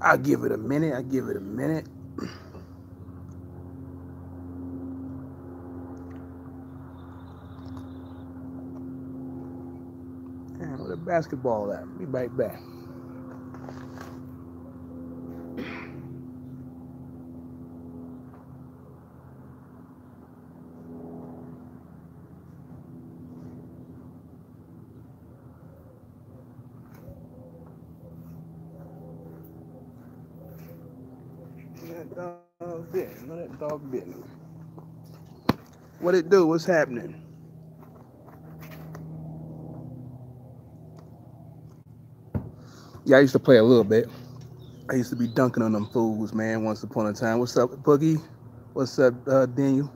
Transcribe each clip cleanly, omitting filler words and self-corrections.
I give it a minute. I give it a minute. Damn, where the basketball at? Be right back. That dog bit. Know that dog bit. What it do? What's happening? Yeah, I used to play a little bit. I used to be dunking on them fools, man, once upon a time. What's up, Boogie? What's up, Daniel?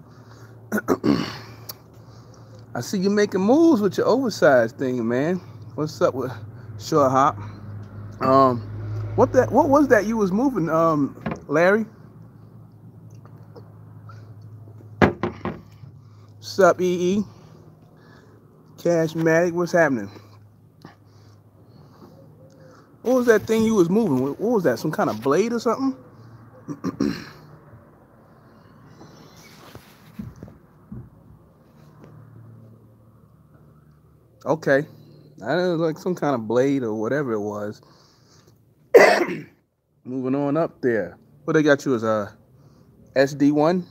I see you making moves with your oversized thing, man. What's up with Short Hop? Um, what was that you was moving, Larry? What's up, EE? Cashmatic, what's happening? What was that thing you was moving? What was that? Some kind of blade or something? Okay. I know, like some kind of blade or whatever it was. Moving on up there. What they got you as a SD1?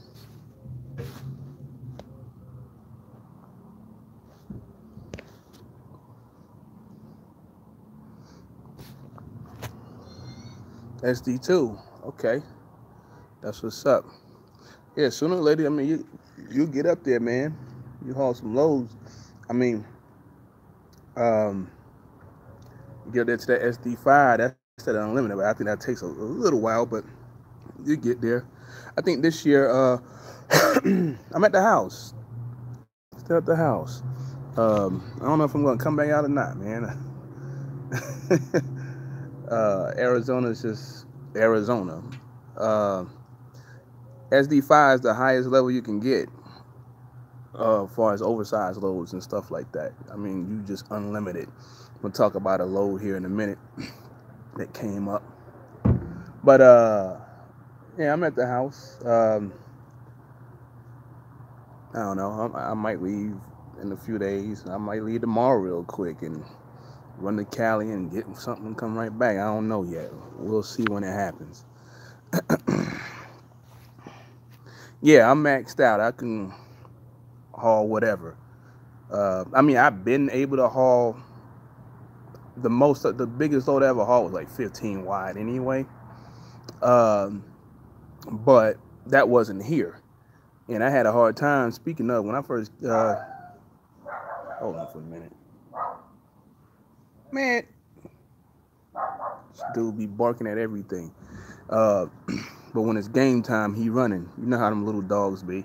SD2. Okay. That's what's up. Yeah, sooner or later, I mean, you get up there, man. You haul some loads. I mean, um, get there to that SD5. That's that unlimited. But I think that takes a little while, but you get there. I think this year, I'm at the house. Still at the house. I don't know if I'm going to come back out or not, man. Arizona is just Arizona. Uh, SD5 is the highest level you can get as far as oversized loads and stuff like that. I mean, you just unlimited. We'll talk about a load here in a minute that came up. But yeah, I'm at the house. I don't know. I might leave in a few days. I might leave tomorrow real quick and run to Cali and get something and come right back. I don't know yet. We'll see when it happens. Yeah, I'm maxed out. I can haul whatever. I mean, I've been able to haul the biggest load I ever hauled was like 15 wide anyway. Um, but that wasn't here. And I had a hard time, speaking of, when I first, hold on for a minute. Man, this dude be barking at everything. Uh, but when it's game time, he running. You know how them little dogs be.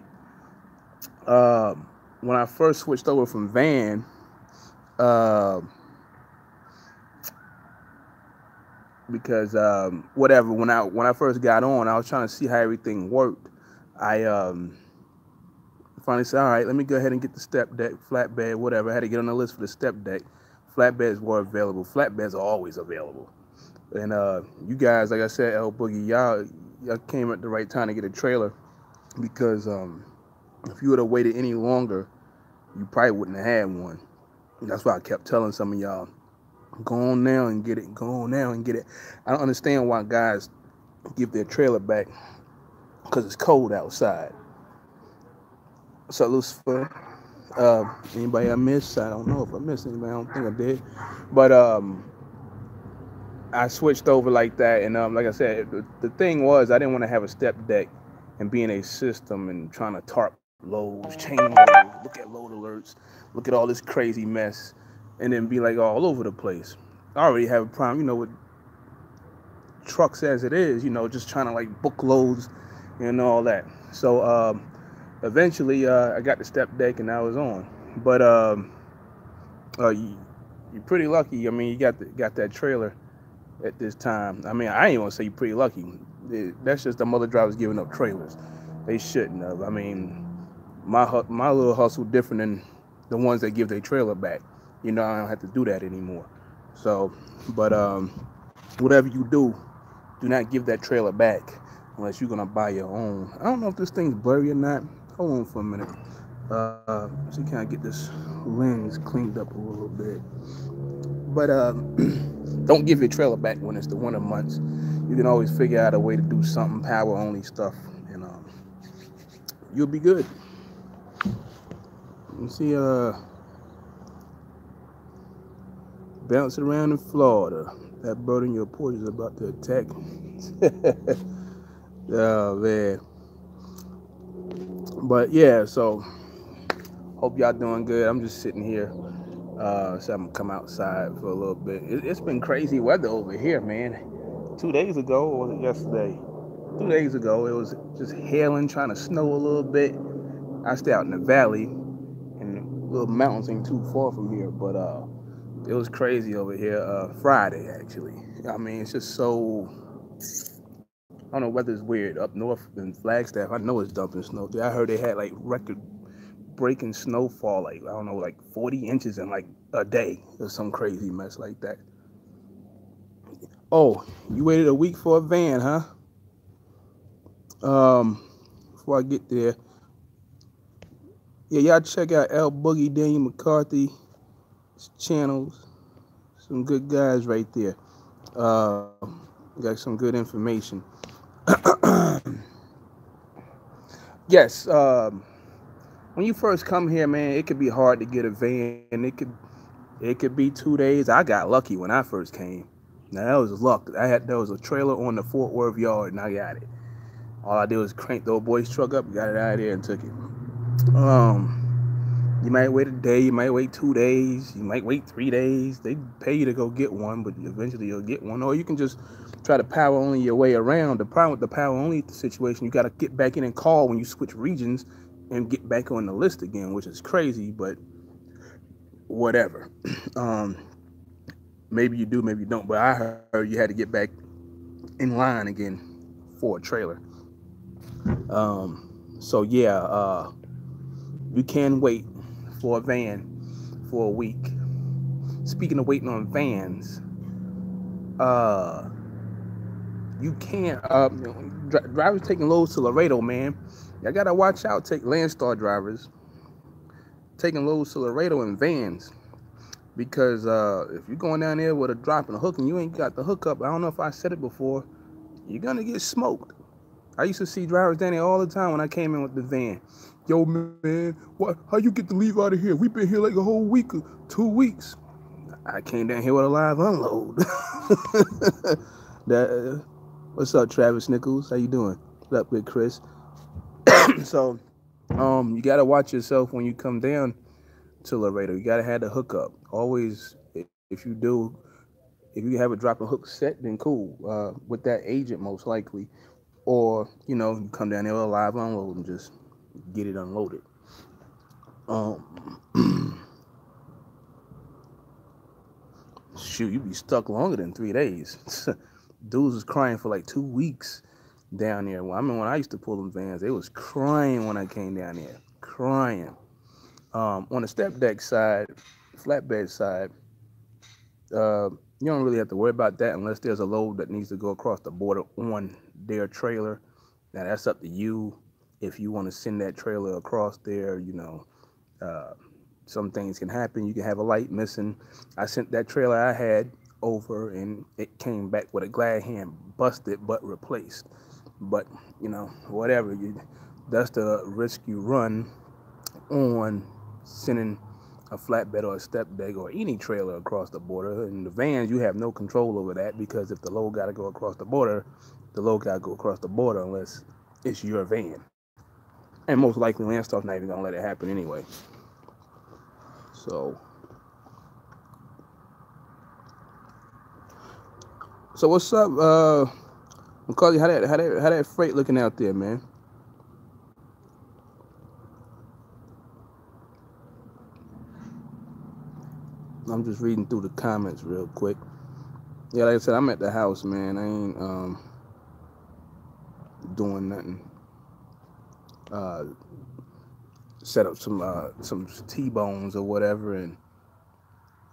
Uh, when I first switched over from van, uh, because whatever, when I first got on, I was trying to see how everything worked. I finally said, all right, let me go ahead and get the step deck, flatbed, whatever. I had to get on the list for the step deck. Flatbeds were available. Flatbeds are always available. And you guys, like I said, El Boogie, y'all came at the right time to get a trailer, because if you would have waited any longer, you probably wouldn't have had one. And that's why I kept telling some of y'all, go on now and get it. Go on now and get it. I don't understand why guys give their trailer back because it's cold outside. So, Lucifer, anybody I missed? I don't know if I missed anybody. I don't think I did. But I switched over like that, and like I said, the thing was I didn't want to have a step deck and be in a system and trying to tarp loads, chain loads, look at load alerts, look at all this crazy mess, and then be like all over the place. I already have a problem, with trucks as it is, just trying to like book loads and all that. So eventually I got the step deck and I was on. But you're pretty lucky. I mean, you got that trailer at this time. I mean, I ain't want to say you're pretty lucky. That's just the mother drivers giving up trailers. They shouldn't have. I mean, my little hustle different than the ones that give their trailer back. I don't have to do that anymore. So, but whatever you do, do not give that trailer back unless you're gonna buy your own. I don't know if this thing's blurry or not. Hold on for a minute. So can I get this lens cleaned up a little bit? But don't give your trailer back when it's the winter months. You can always figure out a way to do something power only stuff, and you'll be good. You see, bouncing around in Florida. That bird in your porch is about to attack. Oh man. But yeah, so hope y'all doing good. I'm just sitting here. So I'm gonna come outside for a little bit. It's been crazy weather over here, man. 2 days ago, or was it yesterday? 2 days ago, it was just hailing, trying to snow a little bit. I stay out in the valley, and the little mountains ain't too far from here, but it was crazy over here. Friday, actually. I mean, it's just so. I don't know, weather's weird up north in Flagstaff. I know it's dumping snow. I heard they had like record-breaking snowfall, like I don't know, like 40 inches in like a day or some crazy mess like that. Oh, you waited a week for a van, huh? Before I get there, yeah, y'all check out L Boogie, Daniel McCarthy channels. Some good guys right there. Uh, got some good information. Yes, when you first come here, man, it could be hard to get a van. It could be 2 days. I got lucky when I first came. Now that was luck. There was a trailer on the Fort Worth yard, and I got it. All I did was crank the old boy's truck up, got it out of there, and took it. You might wait a day, you might wait 2 days, you might wait 3 days. They pay you to go get one, but eventually you'll get one. Or you can just try to power only your way around. The problem with the power only situation, you got to get back in and call when you switch regions and get back on the list again, which is crazy, but whatever. Maybe you do, maybe you don't. But I heard you had to get back in line again for a trailer. So yeah, you can wait for a van for a week. Speaking of waiting on vans, you can't. Drivers taking loads to Laredo, man. Y'all gotta watch out. Take Landstar drivers taking loads to Laredo in vans, because if you're going down there with a drop and a hook and you ain't got the hookup, I don't know if I said it before, you're gonna get smoked. I used to see drivers down there all the time when I came in with the van. Yo, man, what? How you get to leave out of here? We've been here like a whole week, 2 weeks. I came down here with a live unload. What's up, Travis Nichols? How you doing? What's up, with Chris? So, you gotta watch yourself when you come down to Laredo. You gotta have the hookup. Always, if you have a drop and hook set, then cool. With that agent, most likely. Or, you come down there with a live unload and just get it unloaded. Shoot, you be stuck longer than 3 days. Dudes was crying for like 2 weeks down there. Well, I mean, when I used to pull them vans, they was crying when I came down there. Crying. On the step deck side, flatbed side, you don't really have to worry about that unless there's a load that needs to go across the border on their trailer. Now, that's up to you. If you want to send that trailer across there, some things can happen. You can have a light missing. I sent that trailer I had over, and it came back with a glad hand, busted but replaced. But, whatever. That's the risk you run on sending a flatbed or a step deck or any trailer across the border. And the vans, you have no control over that, because if the load got to go across the border, the load got to go across the border unless it's your van. And most likely Landstar's not even going to let it happen anyway. So what's up, McCarthy? How that freight looking out there, man? I'm just reading through the comments real quick. Yeah, like I said, I'm at the house, man. I ain't doing nothing. Set up some T-bones or whatever, and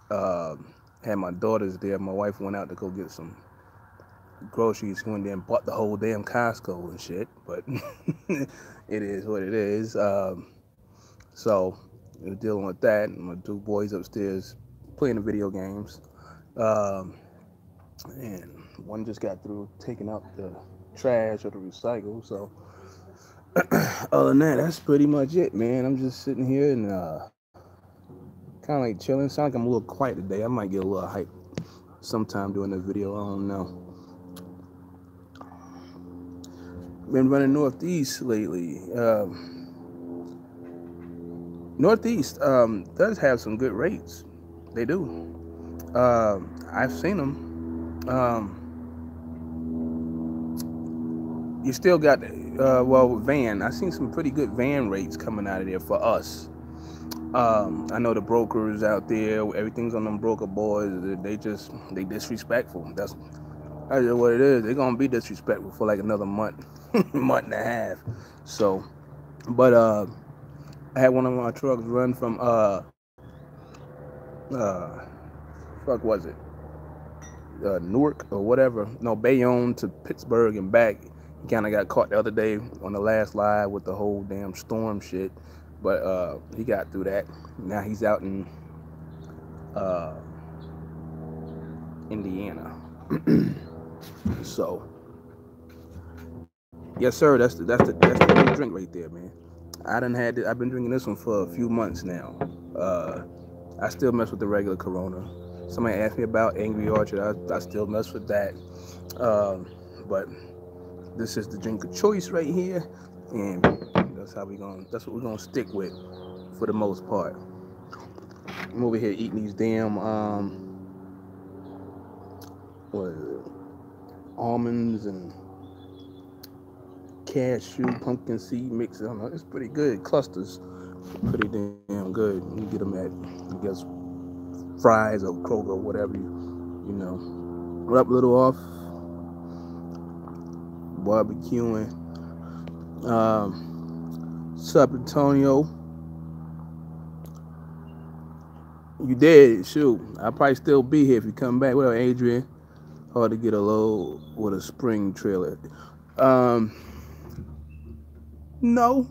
had my daughters there. My wife went out to go get some groceries, went there and bought the whole damn Costco and shit. But it is what it is. So we're dealing with that. My two boys upstairs playing the video games. Um, and one just got through taking out the trash or the recycle. So other than that, that's pretty much it, man. I'm just sitting here and kind of like chilling. Sound like I'm a little quiet today. I might get a little hype sometime during the video. I don't know. Been running northeast lately. Northeast does have some good rates. They do. I've seen them. You still got van. I've seen some pretty good van rates coming out of there for us. I know the brokers out there. Everything's on them broker boys. They disrespectful. That's what it is. They're gonna be disrespectful for like another month, month and a half. So, but I had one of my trucks run from fuck was it? Newark or whatever. No, Bayonne to Pittsburgh and back. He kind of got caught the other day on the last live with the whole damn storm shit, but he got through that. Now he's out in Indiana. So, yes, sir. That's the new drink right there, man. I've been drinking this one for a few months now. I still mess with the regular Corona. Somebody asked me about Angry Orchard. I still mess with that. But this is the drink of choice right here, and that's what we're gonna stick with for the most part. I'm over here eating these damn what is it? Almonds and cashew pumpkin seed mix. I don't know. It's pretty good. Clusters, pretty damn good. You can get them at, I guess, Fry's or Kroger or whatever. You know, we're up a little off barbecuing. Sup, Antonio? You dead? Shoot, I'll probably still be here if you come back. What up, Adrian? Hard to get a load with a spring trailer. No,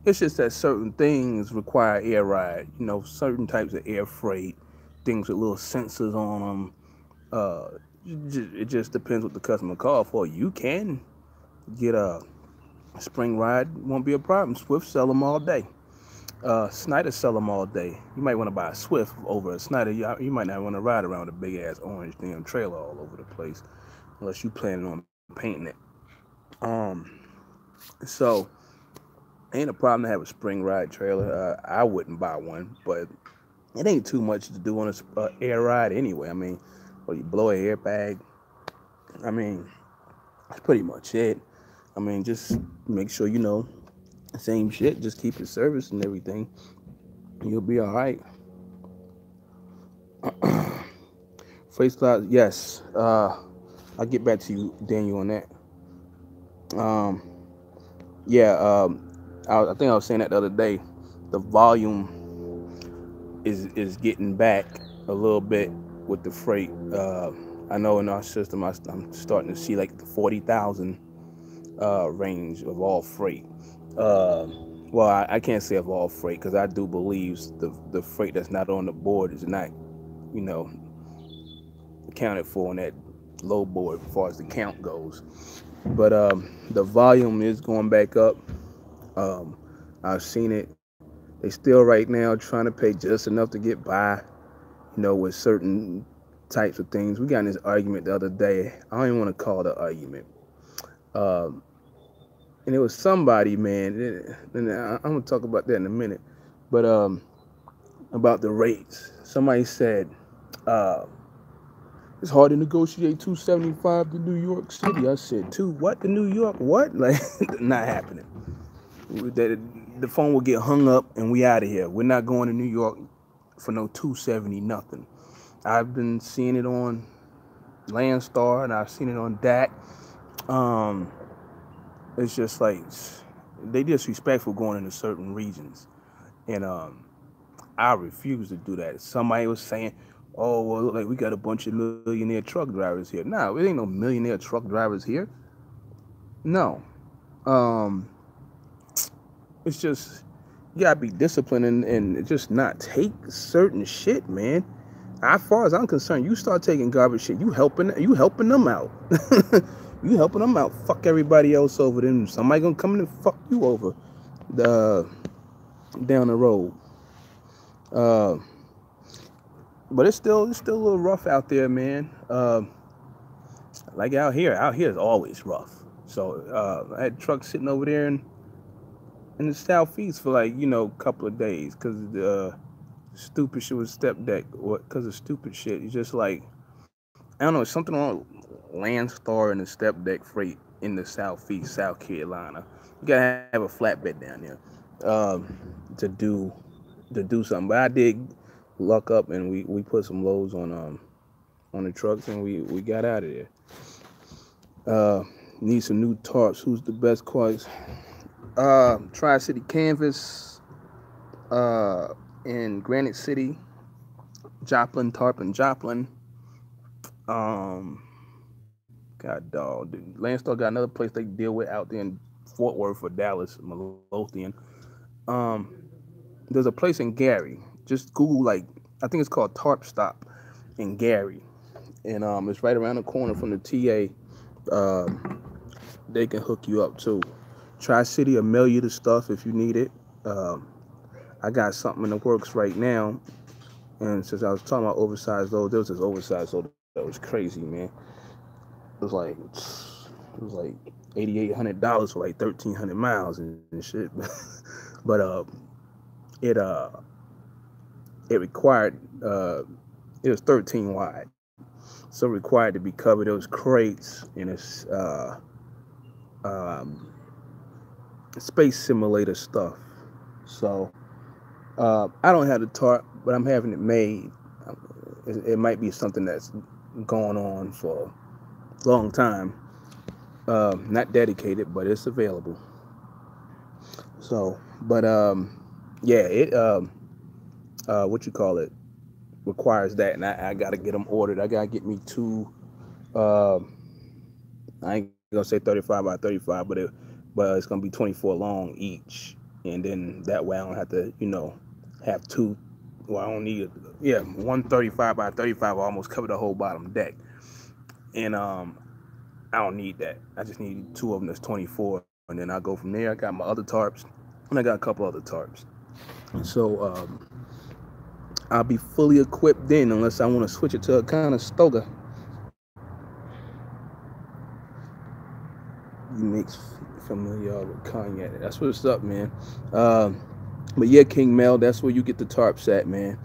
it's just that certain things require air ride. You know, certain types of air freight, things with little sensors on them. It just depends what the customer call for. You can get a spring ride, won't be a problem. Swift sell them all day. Snyder sell them all day. You might want to buy a Swift over a Snyder. You might not want to ride around a big ass orange damn trailer all over the place, unless you planning on painting it. So ain't a problem to have a spring ride trailer. I wouldn't buy one, but it ain't too much to do on a air ride anyway. I mean, well, you blow an airbag. I mean, that's pretty much it. I mean, just make sure you know same shit. Just keep it serviced and everything. You'll be all right. Face cloud, yes. I'll get back to you, Daniel, on that. I think I was saying that the other day. The volume is getting back a little bit with the freight. I know in our system, I'm starting to see like the 40,000 range of all freight. Well, I can't say of all freight because I do believe the freight that's not on the board is not, you know, accounted for in that low board as far as the count goes. But the volume is going back up. I've seen it. They still right now trying to pay just enough to get by, you know, with certain types of things. We got in this argument the other day. I don't even want to call it an argument. And it was somebody, man, and I'm going to talk about that in a minute. But about the rates. Somebody said, it's hard to negotiate $275 to New York City. I said, what to New York? What? Like, not happening. The phone will get hung up and we out of here. We're not going to New York for no $270 nothing. I've been seeing it on Landstar and I've seen it on DAC. It's just like they disrespectful going into certain regions, and I refuse to do that. Somebody was saying, Oh, well, look like we got a bunch of millionaire truck drivers here. Nah, it ain't no millionaire truck drivers here. No. Um, it's just you gotta be disciplined and just not take certain shit, man. As far as I'm concerned, you start taking garbage shit, you helping them out. You helping them out. Fuck everybody else over. Then somebody gonna come in and fuck you over the down the road. Uh, but it's still a little rough out there, man. Like out here is always rough. So I had trucks sitting over there in the southeast for like a couple of days because the stupid shit with step deck. What? Because of stupid shit. It's just like I don't know, something on Landstar and the step deck freight in the southeast, South Carolina. You gotta have a flatbed down there to do something. But I did luck up and we put some loads on the trucks and we got out of there. Uh, Need some new tarps. Who's the best quality? Tri City Canvas uh, in Granite City, Joplin Tarp and Joplin. Um, God dog, dude. Landstar got another place they deal with out there in Fort Worth or Dallas, Midlothian. Um, there's a place in Gary. Just Google like I think it's called Tarp Stop in Gary, and it's right around the corner from the TA. They can hook you up too. Tri City will mail you the stuff if you need it. Um, I got something in the works right now, and since I was talking about oversized load, there was this oversized load that was crazy, man. It was like $8,800 for like 1,300 miles and shit. But it it required it was 13 wide, so it required to be covered. It was crates and it's um, space simulator stuff. So I don't have the tarp, but I'm having it made. It might be something that's going on for a long time. Not dedicated, but it's available. So, but yeah, it what you call it requires that, and I got to get them ordered. I got to get me two. Uh, I ain't gonna say 35 by 35, but it's gonna be 24 long each, and then that way I don't have to have two. Well, I don't need it. Yeah, one 35 by 35 will almost cover the whole bottom deck, and I don't need that. I just need two of them that's 24, and then I go from there. I got my other tarps, and I got a couple other tarps. So I'll be fully equipped then, unless I want to switch it to a kind of stoga. You mix familiar with cognac. That's what's up, man. Um, but yeah, King Mel, that's where you get the tarps at, man.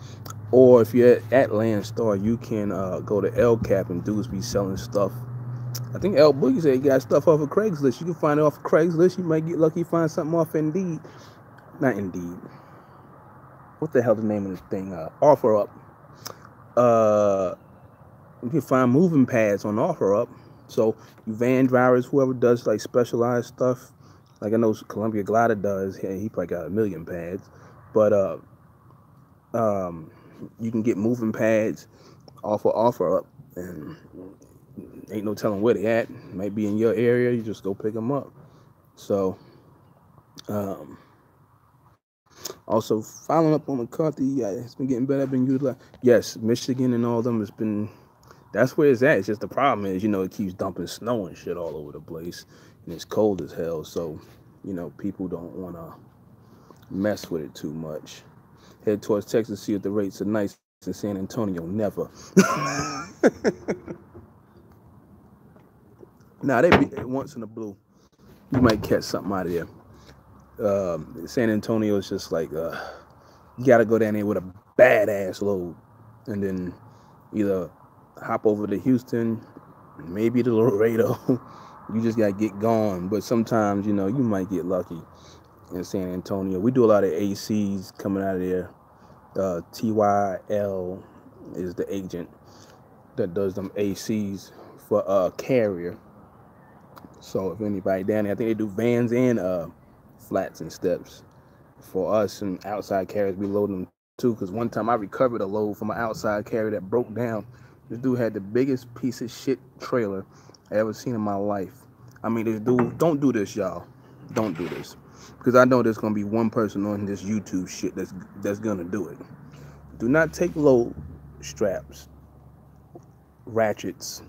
Or if you're at Landstar, you can go to El Cap and dudes be selling stuff. I think El Boogie said he got stuff off of Craigslist. You can find it off of Craigslist. You might get lucky find something off Indeed. Not Indeed. What the hell the name of this thing? Offer Up. Uh, you can find moving pads on Offer Up. So you van drivers, whoever does like specialized stuff, like I know Columbia Glider does. He probably got a million pads, but um, you can get moving pads off of Offer Up, and ain't no telling where they at. Might be in your area. You just go pick them up. So, um, also following up on McCarthy, yeah, it's been getting better. Been utilized. Yes, Michigan and all of them has been. That's where it's at. It's just the problem is, it keeps dumping snow and shit all over the place, and it's cold as hell. So, people don't want to mess with it too much. Head towards Texas, see if the rates are nice in San Antonio. Never. Nah, they be once in a blue. You might catch something out of there. San Antonio is just like you got to go down there with a badass load, and then either hop over to Houston, maybe to Laredo. You just gotta get going. But sometimes, you might get lucky in San Antonio. We do a lot of ACs coming out of there. TYL is the agent that does them ACs for Carrier. So if anybody down there, I think they do vans and flats and steps. For us and outside carriers, we load them too, because one time I recovered a load from an outside carrier that broke down. This dude had the biggest piece of shit trailer I ever seen in my life. I mean, this dude, don't do this, y'all. Don't do this, because I know there's gonna be one person on this YouTube shit that's gonna do it. Do not take load straps, ratchets,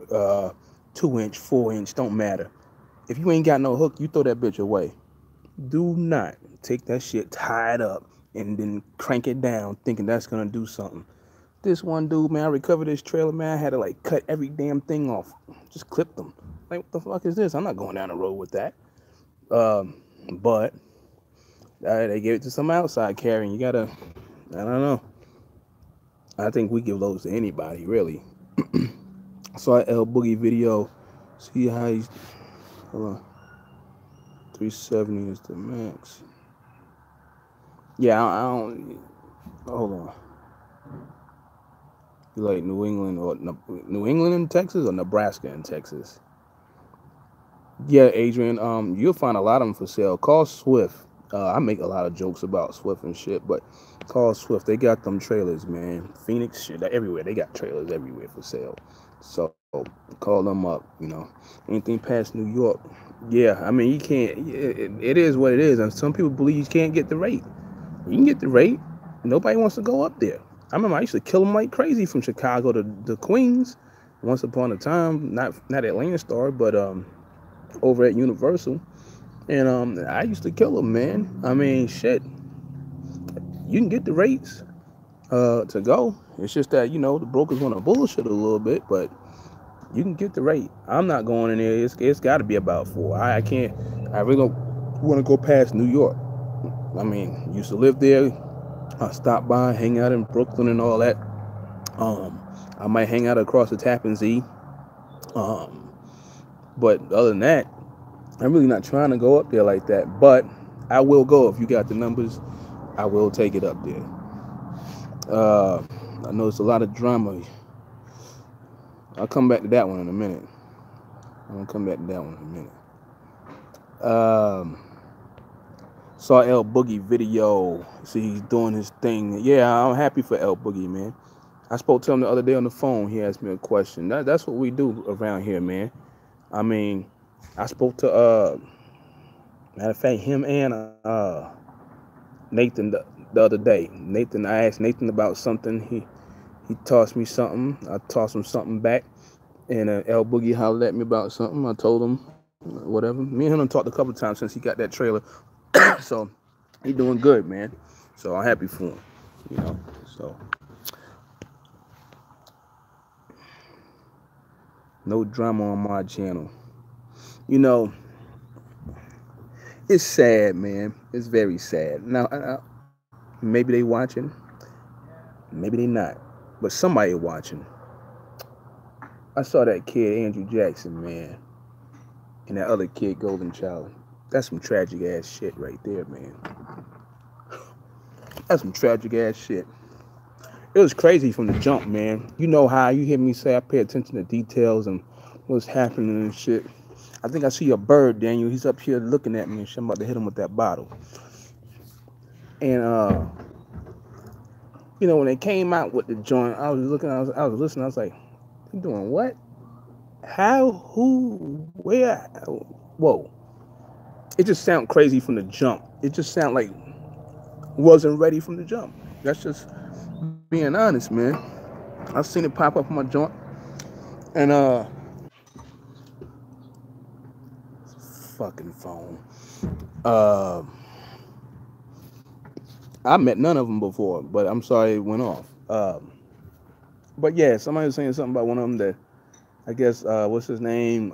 2-inch, 4-inch, don't matter. If you ain't got no hook, you throw that bitch away. Do not take that shit tied up and then crank it down thinking that's gonna do something. This one dude, man, I recovered this trailer, man. I had to like cut every damn thing off. Just clip them. Like, what the fuck is this? I'm not going down the road with that. But they gave it to some outside carrying. You gotta, I don't know. I think we give those to anybody, really. I saw an L Boogie video. See how he's, hold on. 370 is the max. Yeah, I don't, hold on. You like New England in Texas or Nebraska in Texas? Yeah, Adrian, you'll find a lot of them for sale. Call Swift. I make a lot of jokes about Swift and shit, but call Swift. They got them trailers, man. Phoenix, shit, everywhere. They got trailers everywhere for sale. So call them up, you know. Anything past New York. Yeah, I mean, you can't, it is what it is. And some people believe you can't get the rate. You can get the rate. Nobody wants to go up there. I remember I used to kill them like crazy from Chicago to Queens once upon a time. Not Atlanta Star, but over at Universal. And I used to kill them, man. I mean, shit. You can get the rates to go. It's just that, you know, the brokers want to bullshit a little bit, but you can get the rate. I'm not going in there. It's got to be about 4. I really don't want to go past New York. I mean, used to live there. I stop by, hang out in Brooklyn and all that. I might hang out across the Tappan Zee. But other than that, I'm really not trying to go up there like that. But I will go if you got the numbers. I will take it up there. I know it's a lot of drama. I'll come back to that one in a minute. Saw L Boogie video. See, he's doing his thing. Yeah, I'm happy for L Boogie, man. I spoke to him the other day on the phone. He asked me a question. That's what we do around here, man. I mean, I spoke to matter of fact, him and Nathan the other day. I asked Nathan about something. He tossed me something. I tossed him something back. And L Boogie hollered at me about something. I told him whatever. Me and him talked a couple of times since he got that trailer. So he doing good, man. So I'm happy for him, you know. So no drama on my channel. You know, it's sad, man. It's very sad. Now, maybe they watching, maybe they not, but somebody watching. I saw that kid Andrew Jackson, man, and that other kid Golden Child. That's some tragic ass shit right there, man. That's some tragic ass shit. It was crazy from the jump, man. You know how you hear me say I pay attention to details and what's happening and shit. I think I see a bird, Daniel. He's up here looking at me and shit. I'm about to hit him with that bottle. And you know, when they came out with the joint, I was looking, I was listening. I was like, "You doing what? How? Who? Where? Whoa!" It just sounded crazy from the jump. It just sounded like wasn't ready from the jump. That's just being honest, man. I've seen it pop up on my joint, and fucking phone. I met none of them before, but I'm sorry it went off. But yeah, somebody was saying something about one of them that I guess what's his name?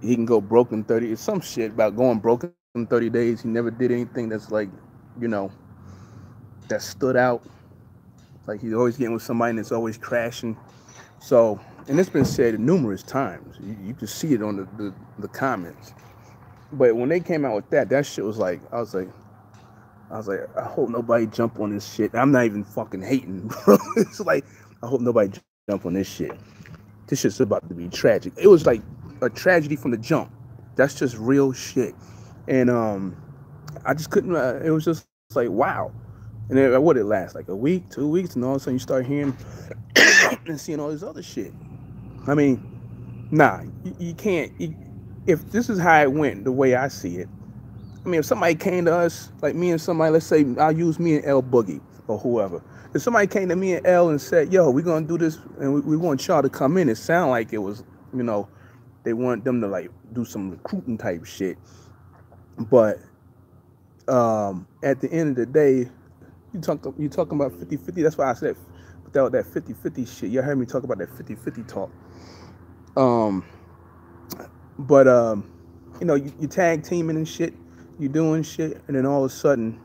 He can go broke in 30. It's some shit about going broke in 30 days. He never did anything that's like, you know, that stood out. Like he's always getting with somebody and it's always crashing. So, and it's been said numerous times. You can see it on the comments. But when they came out with that shit was like, I was like, I hope nobody jump on this shit. I'm not even fucking hating, bro. It's like, I hope nobody jump on this shit. This shit's about to be tragic. It was like a tragedy from the jump. That's just real shit. And I just couldn't. It was just like wow. And then what it last like a week, 2 weeks, and all of a sudden you start hearing and seeing all this other shit. I mean, nah, you can't. If this is how it went, the way I see it, I mean, if somebody came to us, like me and somebody, let's say I'll use me and L Boogie or whoever. If somebody came to me and L and said, "Yo, we're gonna do this, and we want y'all to come in," it sounded like it was, you know, they want them to like do some recruiting type shit. But at the end of the day, you talking about 50-50. That's why I said without that 50-50 shit. You heard me talk about that 50-50 talk. Um, but you know, you tag teaming and shit, you doing shit, and then all of a sudden,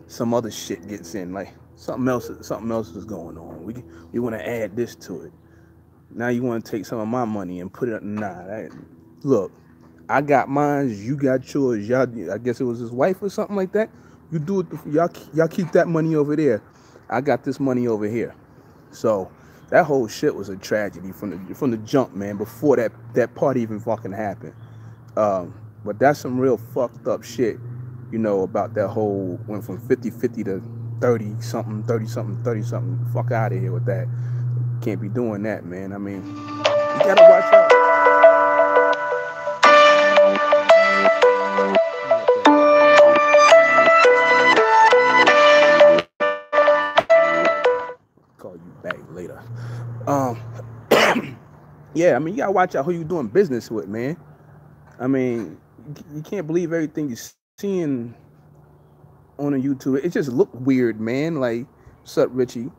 some other shit gets in. Like something else is going on. We want to add this to it. Now you want to take some of my money and put it. Nah, look, I got mine. You got yours. Y'all, I guess it was his wife or something like that. You do it. Y'all keep that money over there. I got this money over here. So that whole shit was a tragedy from the jump, man. Before that party even fucking happened. But that's some real fucked up shit, you know, about that whole went from 50-50 to 30 something, 30 something, 30 something. Fuck out of here with that. Can't be doing that, man. I mean, you gotta watch out. Call you back later. Um, yeah, I mean, you gotta watch out who you doing business with, man. I mean, you can't believe everything you're seeing on a YouTube. It just look weird, man. Like, what's up, Richie?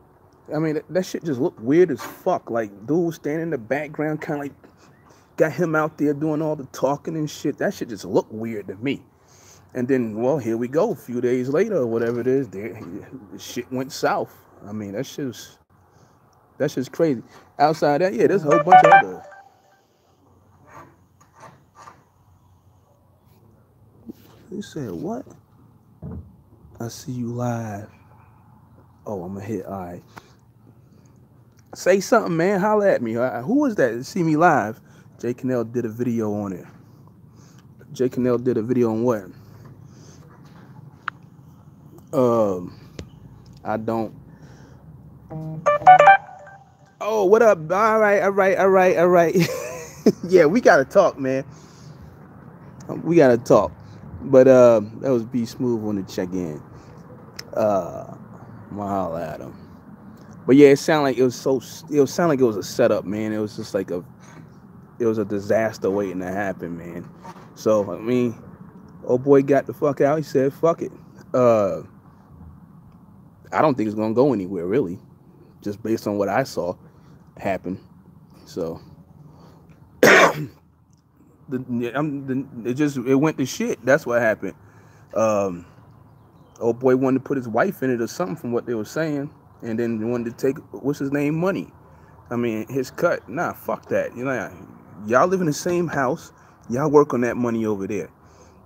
I mean, that shit just looked weird as fuck. Like, dude standing in the background, kind of like got him out there doing all the talking and shit. That shit just looked weird to me. And then, well, here we go. A few days later, or whatever it is, the shit went south. I mean, that's just crazy. Outside that, yeah, there's a whole bunch of other. He said, "What? I see you live." Oh, I'm gonna hit. All right. Say something, man. Holla at me. Who was that? See me live. J. Cannell did a video on it. J. Cannell did a video on what? I don't. Oh, what up? All right, all right, all right, all right. Yeah, we gotta talk, man. We gotta talk. But that was B Smooth on the check in. I'm gonna holla at him. But yeah, it sounded like it was so. It sounded like it was a setup, man. It was just like it was a disaster waiting to happen, man. So I mean, old boy got the fuck out. He said, "Fuck it." I don't think it's gonna go anywhere, really, just based on what I saw happen. So it went to shit. That's what happened. Um, Old boy wanted to put his wife in it or something from what they were saying, and then wanted to take what's his name money. I mean, his cut. Nah, fuck that. You know, y'all live in the same house. Y'all work on that money over there.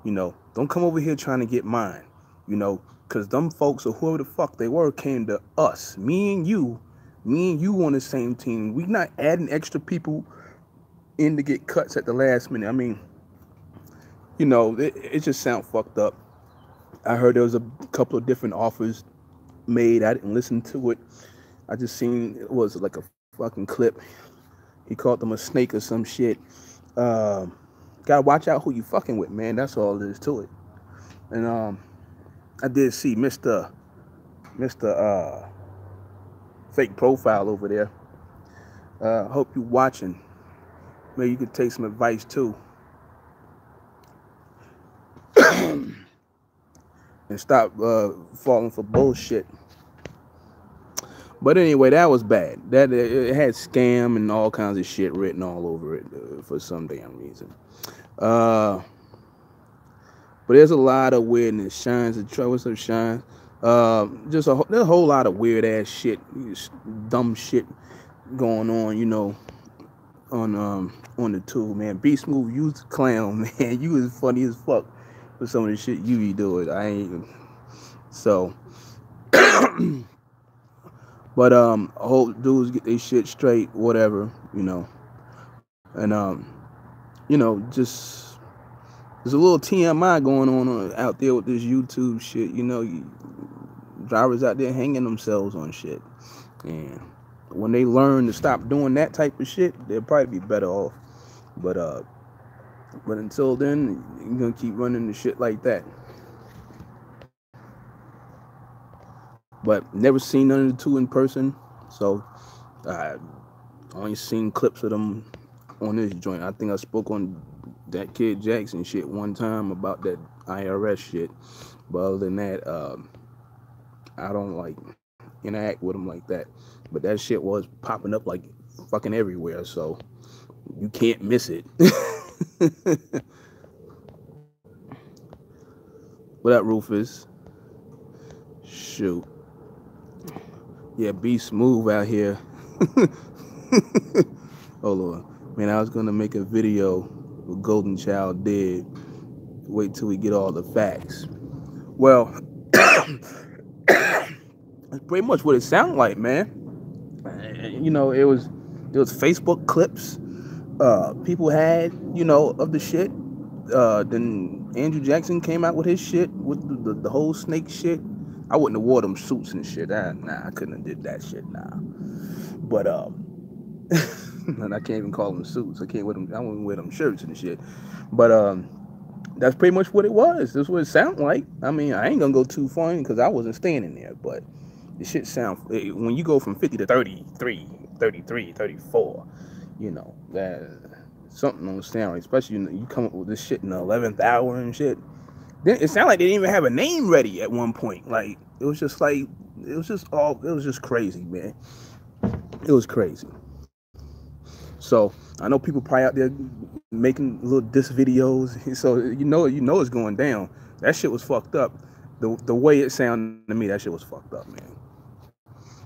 You know, don't come over here trying to get mine. You know, because them folks or whoever the fuck they were came to us. Me and you on the same team. We not adding extra people in to get cuts at the last minute. I mean, you know, it just sounds fucked up. I heard there was a couple of different offers made. I didn't listen to it. I just seen it was like a fucking clip. He called them a snake or some shit. Gotta watch out who you fucking with, man. That's all there is to it. And I did see Mr. Fake Profile over there. Hope you watching. Maybe you could take some advice too. And stop falling for bullshit. But anyway, that was bad. That it had scam and all kinds of shit written all over it for some damn reason. But there's a lot of weirdness. Shines and what's up, Shines? There's a whole lot of weird ass shit, dumb shit going on. You know, on the tool, man. B Smooth, you was a clown, man. You was funny as fuck with some of the shit you be doing. I ain't even so. But I hope dudes get their shit straight, whatever, you know. And you know, just There's a little TMI going on out there with this YouTube shit. You know, drivers out there hanging themselves on shit. And when they learn to stop doing that type of shit, they'll probably be better off. But until then, you're gonna keep running the shit like that. But never seen none of the two in person, so I only seen clips of them on this joint. I think I spoke on that Kid Jackson shit one time about that IRS shit. But other than that, I don't like interact with them like that. But that shit was popping up like fucking everywhere, so you can't miss it. What up, Rufus? Shoot. Yeah, be smooth out here. Hold on. Man, I was going to make a video with Golden Child did. Wait till we get all the facts. Well, that's pretty much what it sounded like, man. You know, it was Facebook clips people had, you know, of the shit. Then Andrew Jackson came out with his shit, with the whole snake shit. I wouldn't have wore them suits and shit. I couldn't have did that shit, nah. But and I can't even call them suits. I wouldn't wear them shirts and shit. But that's pretty much what it was. That's what it sounded like. I mean, I ain't gonna go too far because I wasn't standing there, but the shit sound, when you go from 50 to 33, 33, 34, you know, that something don't sound right. Especially you come up with this shit in the 11th hour and shit. Then it sounded like they didn't even have a name ready at one point. Like it was just crazy, man. It was crazy. So I know people probably out there making little diss videos. So you know it's going down. That shit was fucked up. The way it sounded to me, that shit was fucked up, man.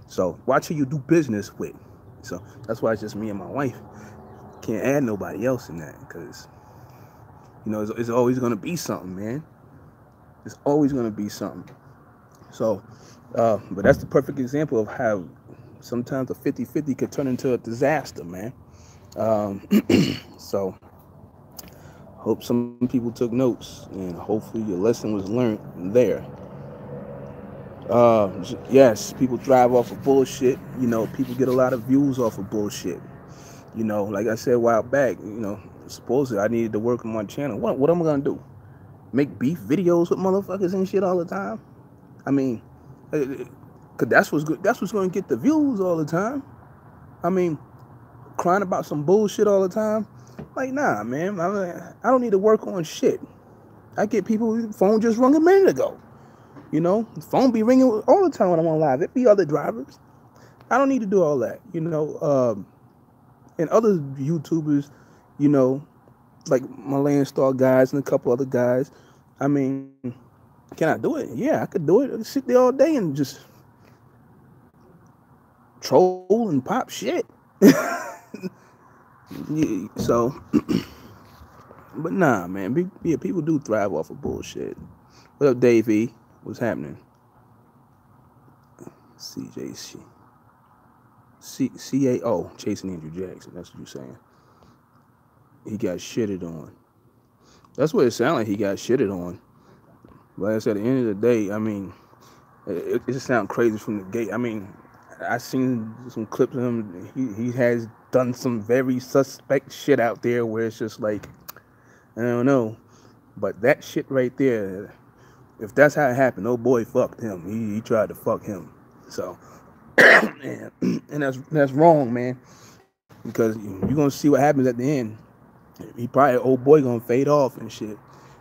So watch who you do business with. So that's why it's just me and my wife. Can't add nobody else in that because, you know, it's always gonna be something, man. It's always gonna be something. So, but that's the perfect example of how sometimes a 50-50 could turn into a disaster, man. So hope some people took notes and hopefully your lesson was learned there. Yes, people thrive off of bullshit. You know, people get a lot of views off of bullshit. You know, like I said a while back, you know, supposedly I needed to work on my channel. What am I gonna do? Make beef videos with motherfuckers and shit all the time? I mean, cause that's what's good. That's what's gonna get the views all the time. I mean, crying about some bullshit all the time. Like, nah, man. I don't need to work on shit. I get people, phone just rung a minute ago. You know, the phone be ringing all the time when I'm on live. It be other drivers. I don't need to do all that. You know, and other YouTubers, you know, like my Landstar guys and a couple other guys. I mean, can I do it? Yeah, I could do it. I could sit there all day and just troll and pop shit. Yeah, so, but nah, man. Yeah, people do thrive off of bullshit. What up, Davey? What's happening? CJC. CAO, chasing Andrew Jackson. That's what you're saying. He got shitted on. That's what it sounded like. He got shitted on. But like I said, at the end of the day, I mean, it just sounds crazy from the gate. I mean, I seen some clips of him. He has done some very suspect shit out there where it's just like, I don't know. But that shit right there, if that's how it happened, oh boy fucked him. He tried to fuck him. So, and that's wrong, man. Because you're gonna see what happens at the end. He probably, old boy, gonna fade off and shit.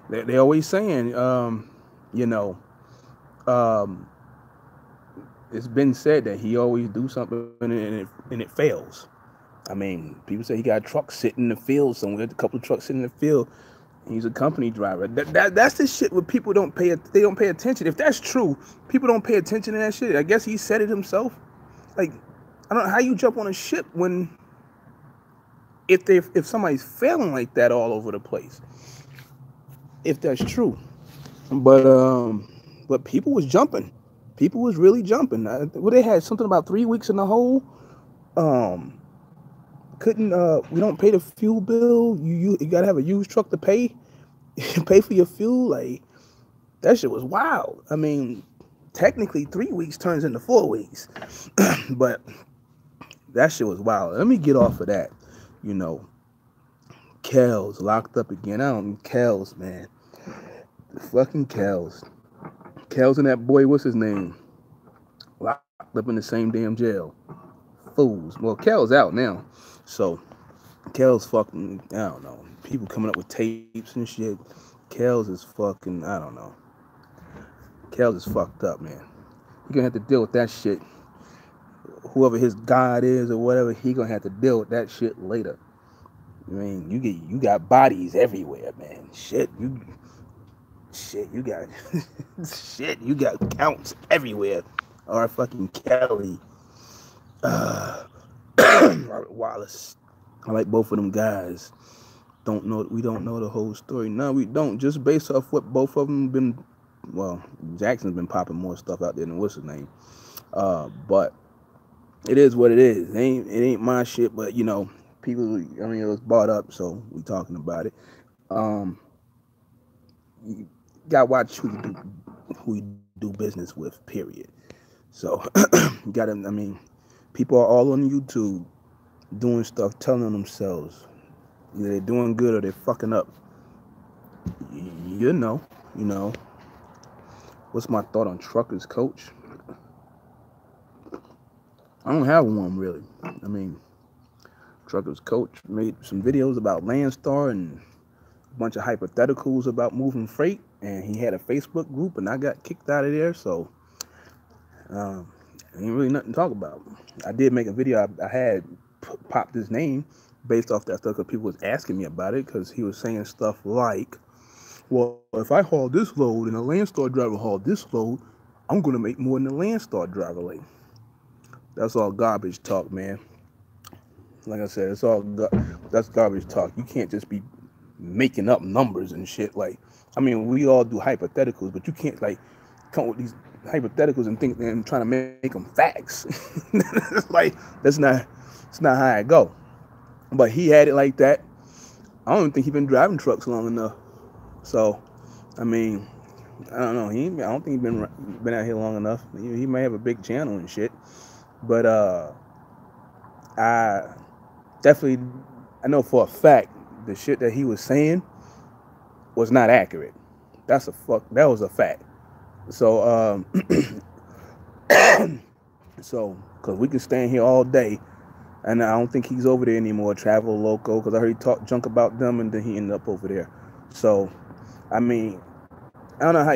They always saying, you know, it's been said that he always do something and it fails. I mean, people say he got a truck sitting in the field somewhere, a couple of trucks sitting in the field. He's a company driver. That's the shit where people don't pay attention. If that's true, people don't pay attention to that shit. I guess he said it himself. Like, I don't know how you jump on a ship when if somebody's failing like that all over the place. If that's true. But people was jumping. People was really jumping. Well, they had something about 3 weeks in the hole. We don't pay the fuel bill. You gotta have a used truck to pay. pay for your fuel. Like that shit was wild. I mean, technically 3 weeks turns into 4 weeks, but that shit was wild. Let me get off of that. You know, Kels locked up again. I don't Kels, man. Fucking Kels. Kels and that boy, what's his name? Locked up in the same damn jail. Fools. Well, Kel's out now. So Kel's fucking, I don't know. People coming up with tapes and shit. Kel's is fucking, I don't know. Kel's is fucked up, man. You're gonna have to deal with that shit. Whoever his God is or whatever, he gonna have to deal with that shit later. I mean, you got bodies everywhere, man. Shit, you got shit, you got counts everywhere. Or fucking Kelly, Robert Wallace. I like both of them guys. We don't know the whole story. No, we don't. Just based off what both of them been. Well, Jackson's been popping more stuff out there than what's his name. But it is what it is. It ain't my shit. But you know, people. I mean, it was brought up, so we talking about it. You gotta watch who you do business with. Period. So you gotta. I mean, people are all on YouTube doing stuff, telling themselves either they're doing good or they're fucking up. You know. What's my thought on truckers coach? I don't have one really. I mean, truckers coach made some videos about Landstar and a bunch of hypotheticals about moving freight, and he had a Facebook group, and I got kicked out of there, so ain't really nothing to talk about. I did make a video. I had popped his name based off that stuff because people was asking me about it because he was saying stuff like, well, if I haul this load and a Landstar driver haul this load, I'm going to make more than the Landstar driver. Like, that's all garbage talk, man. Like I said, that's garbage talk. You can't just be making up numbers and shit. Like, I mean, we all do hypotheticals, but you can't like come with these hypotheticals and think and trying to make them facts. It's like it's not how I go. But he had it like that. I don't even think he's been driving trucks long enough. So, I mean, I don't know. I don't think he's been out here long enough. He may have a big channel and shit, but I definitely, I know for a fact the shit that he was saying was not accurate. That was a fact. So, because we can stand here all day, and I don't think he's over there anymore, Travel Loco, because I heard he talk junk about them, and then he ended up over there. So, I mean, I don't know how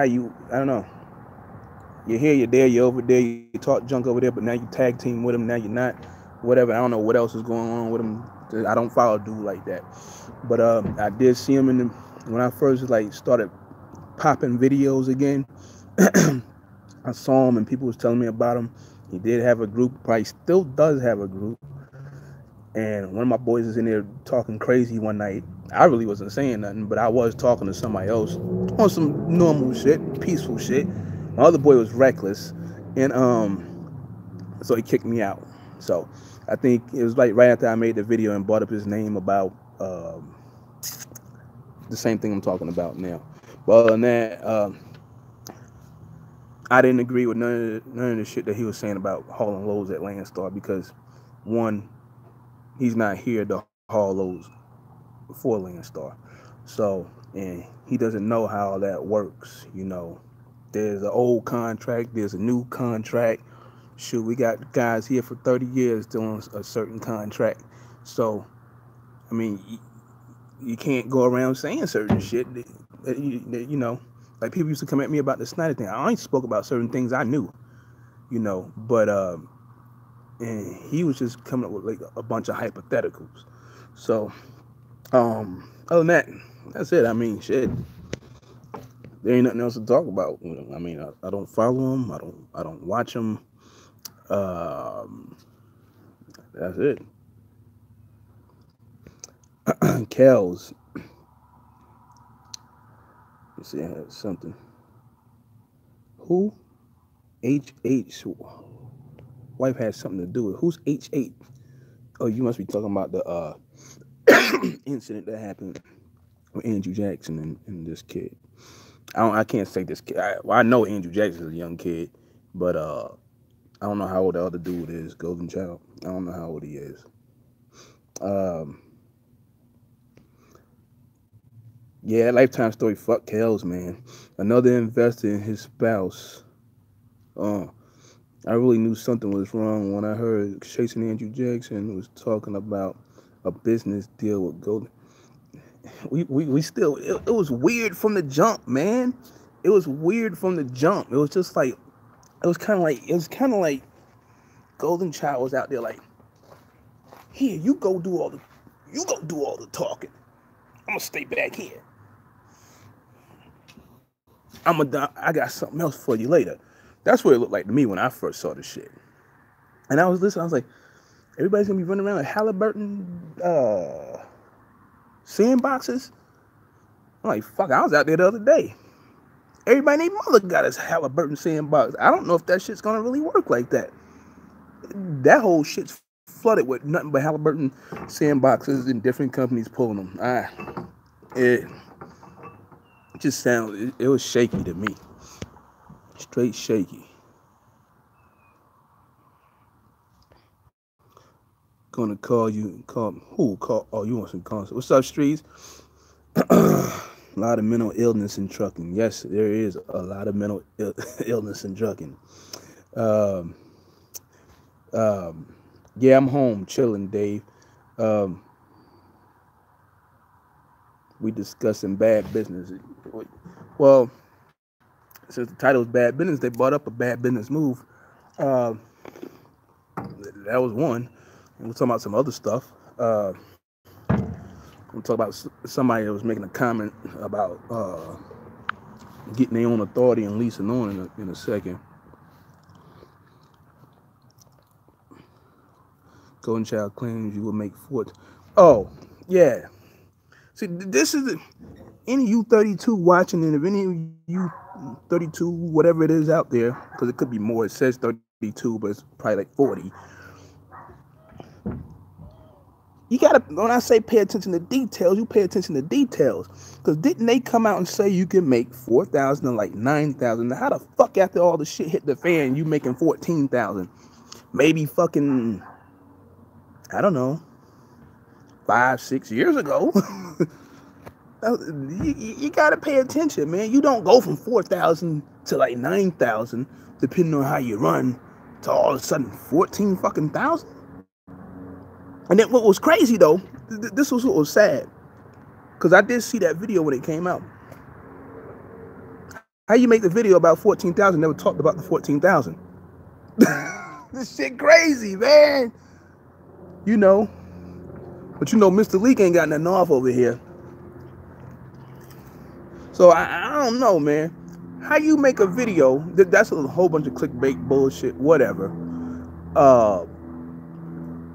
you, I don't know. You're here, you're there, you're over there, you talk junk over there, but now you tag team with him, now you're not, whatever. I don't know what else is going on with him. I don't follow dude like that. But I did see him when I first like started popping videos again. I saw him and people was telling me about him. He did have a group, probably still does have a group. And one of my boys is in there talking crazy one night. I really wasn't saying nothing, but I was talking to somebody else on some normal shit, peaceful shit. My other boy was reckless, and so he kicked me out. So I think it was like right after I made the video and brought up his name about the same thing I'm talking about now. But other than that, I didn't agree with none of the shit that he was saying about hauling loads at Landstar because, one, he's not here to haul loads for Landstar. So, and he doesn't know how that works. You know, there's an old contract, there's a new contract. Shoot, we got guys here for 30 years doing a certain contract. So, I mean, you can't go around saying certain shit that you know, like people used to come at me about the Snyder thing. I only spoke about certain things I knew, you know, but and he was just coming up with like a bunch of hypotheticals. So, other than that, that's it. I mean, shit. There ain't nothing else to talk about. I mean, I don't follow him. I don't watch him. That's it. Kels. Let's see, I had something. Who? HH. Wife has something to do with. Who's H8? Oh, you must be talking about the incident that happened with Andrew Jackson and this kid. I can't say this kid. I know Andrew Jackson is a young kid, but I don't know how old the other dude is, Golden Child. I don't know how old he is. Um, yeah, Lifetime story. Fuck Kells, man. Another investor in his spouse. Uh, I really knew something was wrong when I heard Chasing Andrew Jackson was talking about a business deal with Golden. We still it was weird from the jump, man. It was weird from the jump. It was just like it was kind of like Golden Child was out there like, here, you go do all the talking. I'm gonna stay back here. I got something else for you later. That's what it looked like to me when I first saw the shit. And I was listening. I was like, everybody's gonna be running around with Halliburton sandboxes. I'm like, fuck. I was out there the other day. Everybody named Mother got his Halliburton sandbox. I don't know if that shit's gonna really work like that. That whole shit's flooded with nothing but Halliburton sandboxes and different companies pulling them. It just sounded. It was shaky to me. Straight shaky. Gonna call you. Call who? Call. Oh, you want some concert? What's up, Streets? A lot of mental illness in trucking. Yes, there is a lot of mental illness in trucking. Um, yeah, I'm home chilling, Dave. Um, we discussing bad business. Well, since the title is bad business, they brought up a bad business move. Uh, that was one. And we're talking about some other stuff. We'll talk about somebody that was making a comment about getting their own authority and leasing on in a second. Golden Child claims you will make fort. Oh, yeah. See, this is any U32 watching, and if any U32, whatever it is out there, because it could be more. It says 32, but it's probably like 40. You gotta, when I say pay attention to details, you pay attention to details. Because didn't they come out and say you can make 4,000 and like 9,000? Now, how the fuck after all the shit hit the fan, you making 14,000? Maybe fucking, I don't know, 5-6 years ago. You gotta pay attention, man. You don't go from 4,000 to like 9,000, depending on how you run, to all of a sudden 14 fucking thousand. And then what was crazy though, this was what was sad, because I did see that video when it came out. How you make the video about 14,000, never talked about the 14,000. This shit crazy, man. You know, but you know Mr. Leak ain't got nothing off over here. So I don't know, man. How you make a video, that's a whole bunch of clickbait bullshit, whatever.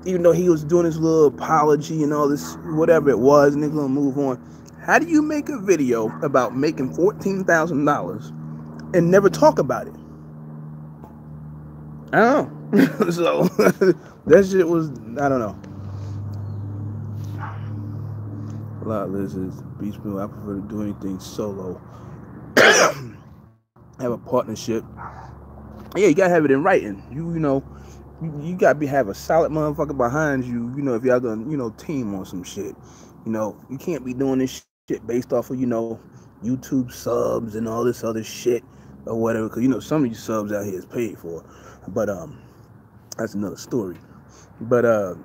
Even though he was doing his little apology and all this, whatever it was, and they're gonna move on. How do you make a video about making $14,000 and never talk about it? I don't know. So that shit was, I don't know. A lot of lizards, beach meal. I prefer to do anything solo. Have a partnership. Yeah, you gotta have it in writing. You know. You gotta have a solid motherfucker behind you, you know, if y'all gonna, team on some shit. You can't be doing this shit based off of, YouTube subs and all this other shit or whatever, because, some of these subs out here is paid for. But, that's another story. But, and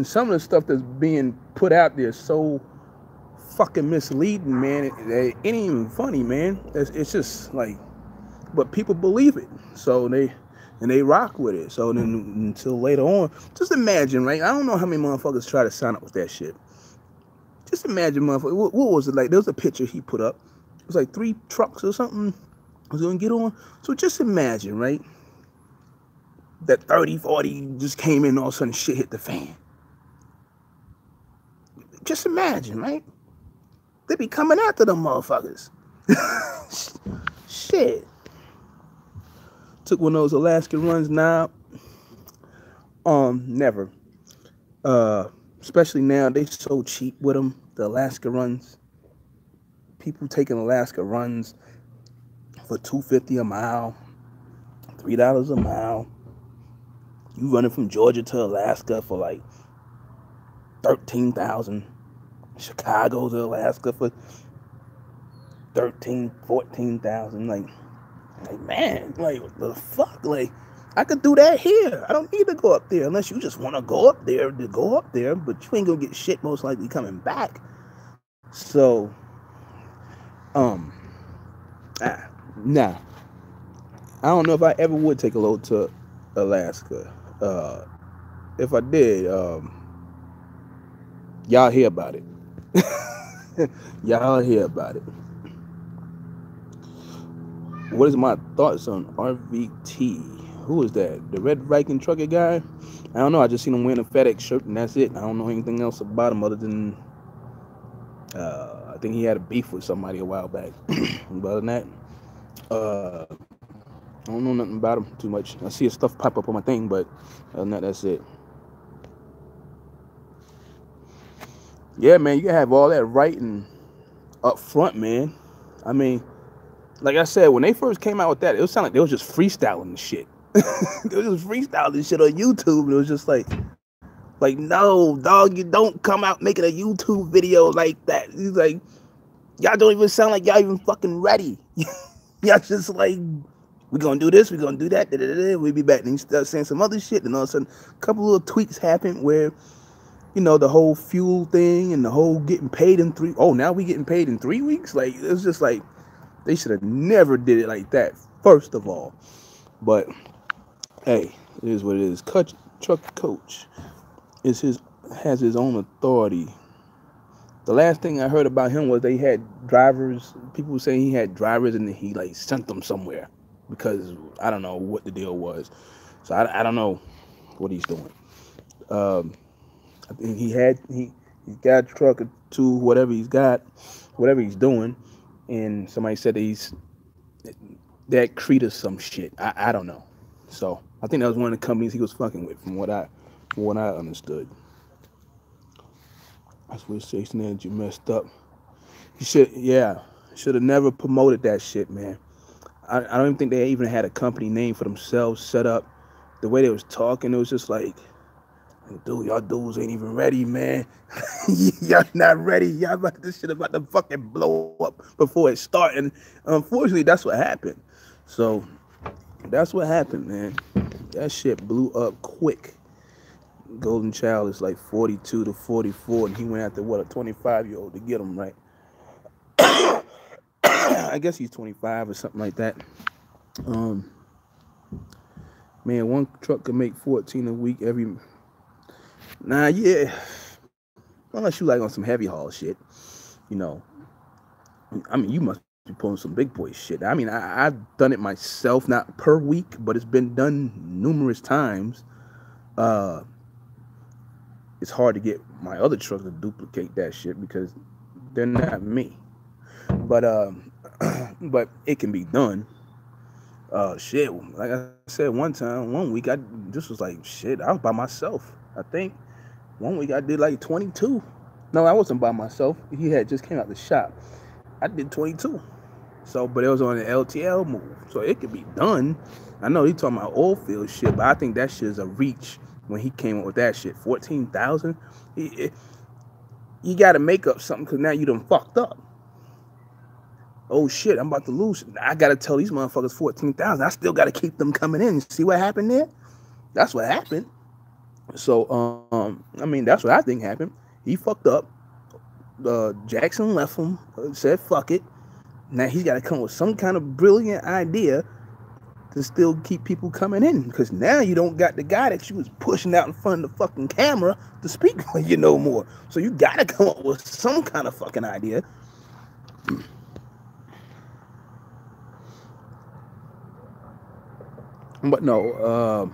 some of the stuff that's being put out there is so fucking misleading, man. It ain't even funny, man. It's just like, but people believe it. So they rock with it. So then until later on, just imagine, right? I don't know how many motherfuckers try to sign up with that shit. Just imagine, motherfucker. What was it like? There was a picture he put up. It was like 3 trucks or something I was going to get on. So just imagine, right? That 30, 40 just came in and all of a sudden shit hit the fan. Just imagine, right? They be coming after them motherfuckers. Shit. Took one of those Alaskan runs now. Never. especially now they so cheap with them. The Alaska runs, people taking Alaska runs for $2.50 a mile, $3 a mile. You running from Georgia to Alaska for like 13,000. Chicago to Alaska for 13, 14,000. Like man, like what the fuck? Like I could do that here. I don't need to go up there unless you just want to go up there to go up there, but you ain't gonna get shit most likely coming back. So, nah. I don't know if I ever would take a load to Alaska. If I did, y'all hear about it. Y'all hear about it. What is my thoughts on RVT? Who is that? The Red Viking trucker guy? I don't know. I just seen him wearing a FedEx shirt and that's it. I don't know anything else about him other than I think he had a beef with somebody a while back. But other than that, I don't know nothing about him too much. I see his stuff pop up on my thing, but other than that, that's it. Yeah, man, you can have all that writing up front, man. I mean, like I said, when they first came out with that, it was sound like they was just freestyling shit. They was just freestyling shit on YouTube, and it was just like, no, dog, you don't come out making a YouTube video like that. He's like, y'all don't even sound like y'all even fucking ready. Y'all just like, we're gonna do this, we're gonna do that, we'll be back. And he started saying some other shit, and all of a sudden, a couple little tweaks happened where, you know, the whole fuel thing and the whole getting paid in now we getting paid in 3 weeks? Like, it was just like, they should have never did it like that, first of all. But, hey, it is what it is. Truck coach has his own authority. The last thing I heard about him was they had drivers. People were saying he had drivers and he like sent them somewhere because I don't know what the deal was. So I don't know what he's doing. I think he got a truck or two, whatever he's doing, and somebody said that Crete or some shit. I don't know. So I think that was one of the companies he was fucking with, from what I understood. That's what Station Energy messed up. He should have never promoted that shit, man. I don't even think they even had a company name for themselves set up. The way they was talking, it was just like, dude, y'all dudes ain't even ready, man. Y'all not ready. Y'all this shit about to fucking blow up before it started. And unfortunately, that's what happened. So that's what happened, man. That shit blew up quick. Golden Child is like 42 to 44, and he went after what, a 25-year-old to get him, right? I guess he's 25 or something like that. Man, one truck could make 14 a week every. Nah, yeah. Unless you like on some heavy haul shit, you know. I mean, you must be pulling some big boy shit. I mean, I've done it myself, not per week, but it's been done numerous times. It's hard to get my other trucks to duplicate that shit because they're not me. But but it can be done. Shit, like I said, one week this was like shit. I was by myself. I think one week I did like 22. No, I wasn't by myself. He had just came out the shop. I did 22. So, but it was on an LTL move, so it could be done. I know he talking about oil field shit, but I think that shit is a reach. When he came up with that shit, 14,000, you got to make up something because now you done fucked up. Oh shit, I'm about to lose. I got to tell these motherfuckers 14,000. I still got to keep them coming in. See what happened there? That's what happened. So, I mean, that's what I think happened. He fucked up. Jackson left him, said fuck it. Now he's got to come with some kind of brilliant idea to still keep people coming in, because now you don't got the guy that you was pushing out in front of the fucking camera to speak for you no more. So you gotta come up with some kind of fucking idea. But no,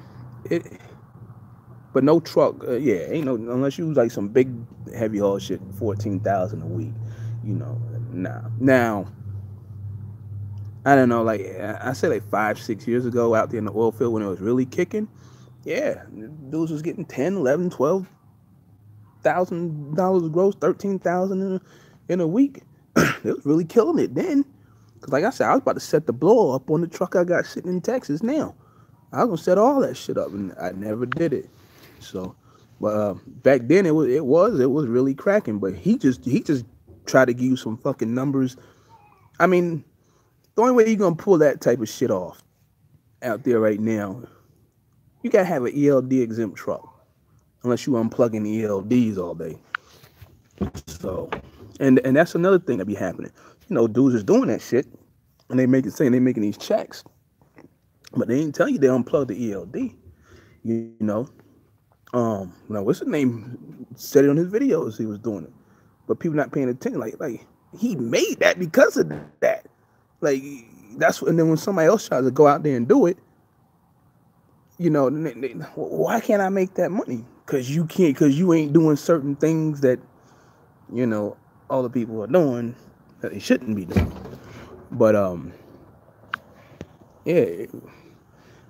but no truck. Ain't no, unless you was like some big heavy haul shit, 14,000 a week. You know, nah. Now, I don't know, like I said, like 5-6 years ago out there in the oil field when it was really kicking, yeah, dudes was getting 10, 11, 12 $13,000 gross, 13,000 in a week. It was really killing it then. Cause like I said, I was about to set the blower up on the truck I got sitting in Texas now. I was gonna set all that shit up, and I never did it. So, but back then it was really cracking. But he just tried to give you some fucking numbers. I mean, the only way you're gonna pull that type of shit off out there right now, you gotta have an ELD exempt truck, unless you unplugging ELDs all day. So, and that's another thing that be happening. Dudes is doing that shit, and saying they making these checks, but they ain't tell you they unplug the ELD. You know, what's his name said it on his videos he was doing it, but people not paying attention. Like he made that because of that. Like and then when somebody else tries to go out there and do it, why can't I make that money? Because you can't, because you ain't doing certain things that all the people are doing that they shouldn't be doing. But yeah,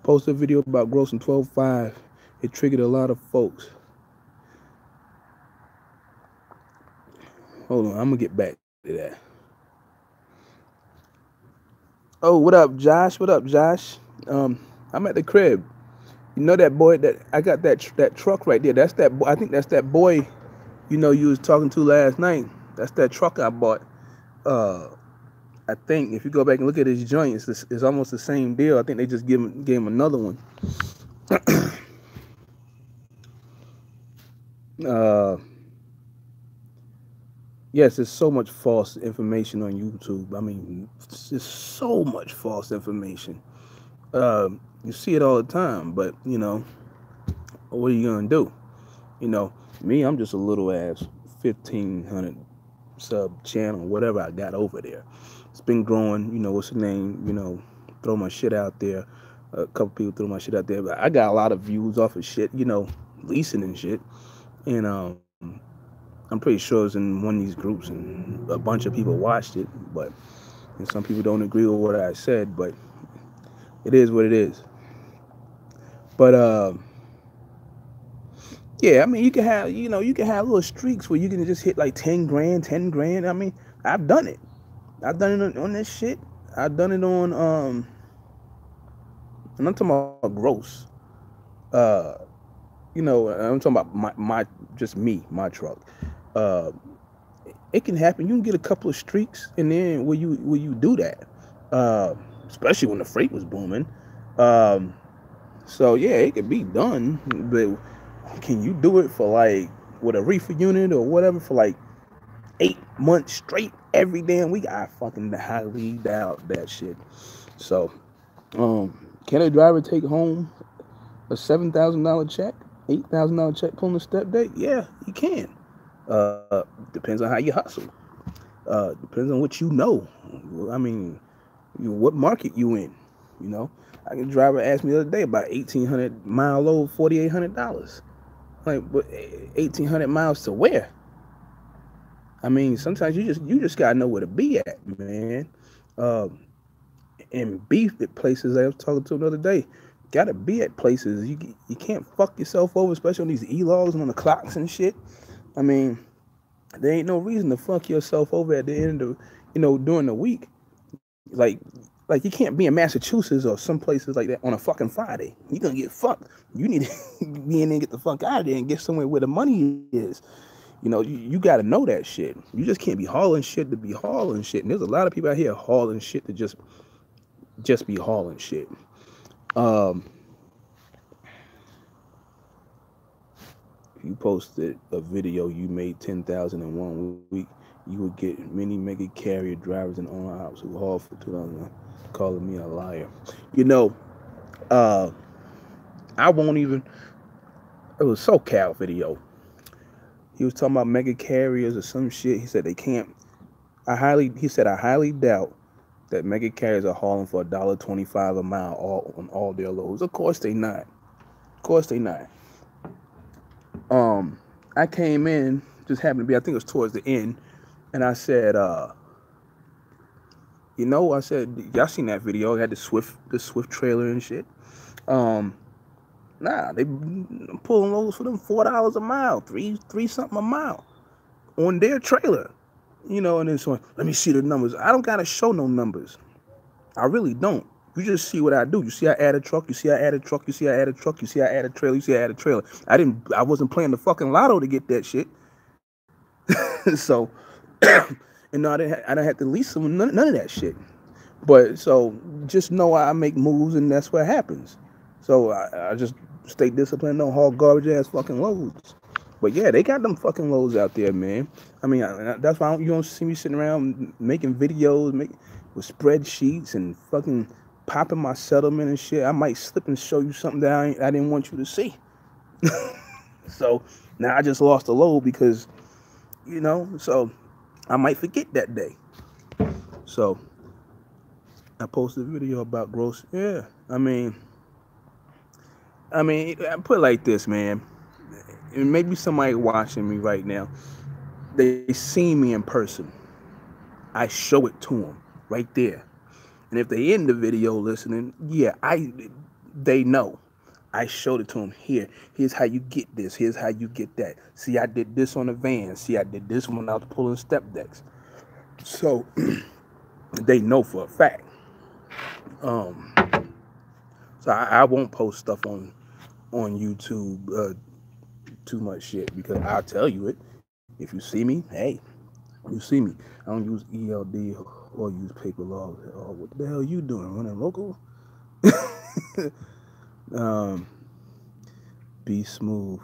posted a video about grossing 12.5. It triggered a lot of folks. Hold on, I'm gonna get back to that. Oh, what up, Josh? What up, Josh? I'm at the crib. You know that boy that I got that truck right there. That's that. I think that's that boy. You was talking to last night. That's that truck I bought. I think if you go back and look at his joint, it's almost the same deal. I think they just gave him another one. Yes, there's so much false information on YouTube. I mean, there's so much false information. You see it all the time, but what are you gonna do? Me, I'm just a little ass 1,500 sub channel, whatever I got over there. It's been growing. What's the name? Throw my shit out there. A couple people throw my shit out there, but I got a lot of views off of shit. Leasing and shit, and I'm pretty sure it's in one of these groups, and a bunch of people watched it, but some people don't agree with what I said, but it is what it is. But yeah, I mean, you can have little streaks where you can just hit like 10 grand. I mean, I've done it. I've done it on this shit. I've done it on and I'm talking about gross. I'm talking about my just me, my truck. It can happen. You can get a couple of streaks, and then will you do that? Especially when the freight was booming. So yeah, it could be done, but can you do it for like with a reefer unit or whatever for like 8 months straight every damn week? I fucking highly doubt that shit. So, can a driver take home a $7,000 check, $8,000 check pulling a step date? Yeah, you can. Depends on how you hustle. Depends on what you know. I mean, what market you in. I can driver asked me the other day about 1,800 mile load, $4,800. Like, but 1,800 miles to where? I mean, sometimes you just gotta know where to be at, man. And beef at places. I was talking to another day. Gotta be at places. You can't fuck yourself over, especially on these e-logs and on the clocks and shit. I mean, there ain't no reason to fuck yourself over at the end of during the week. Like you can't be in Massachusetts or some places like that on a fucking Friday. You're gonna get fucked. You need to be in there and get the fuck out of there and get somewhere where the money is. You got to know that shit. You just can't be hauling shit to be hauling shit. And there's a lot of people out here hauling shit to just be hauling shit. You posted a video you made 10,000 in 1 week, you would get many mega carrier drivers and owner ops who haul for 2,000 calling me a liar. I won't even. It was SoCal video. He was talking about mega carriers or some shit. He said they can't. He said I highly doubt that mega carriers are hauling for $1.25 a mile on all their loads. Of course they not. I came in, just happened to be, I think it was towards the end, and I said, y'all seen that video? It had the Swift trailer and shit. Nah, they pulling loads for them $4 a mile, three something a mile on their trailer. And then so let me see the numbers. I don't gotta show no numbers. I really don't. You just see what I do. You see I add a truck, you see I add a truck, you see I add a truck, you see I add a trailer, you see I add a trailer. I wasn't playing the fucking lotto to get that shit. So and no, I didn't have to lease them none of that shit. But so just know I make moves and that's what happens. So I just stay disciplined, don't haul garbage ass fucking loads. But yeah, they got them fucking loads out there, man. I mean, that's why you don't see me sitting around making videos, with spreadsheets and fucking popping my settlement and shit. I might slip and show you something that I didn't want you to see. So now I just lost a load because, so I might forget that day. So I posted a video about gross. Yeah, I put it like this, man. And maybe somebody watching me right now, they see me in person. I show it to them right there. And if they in the video listening, yeah, they know. I showed it to them. Here's how you get this. Here's how you get that. See, I did this on the van. See, I did this when I was pulling step decks. So they know for a fact. So I won't post stuff on YouTube too much shit because I'll tell you it. If you see me, hey, you see me. I don't use ELD or use paper logs. Oh, what the hell you doing? Running local? um, be smooth.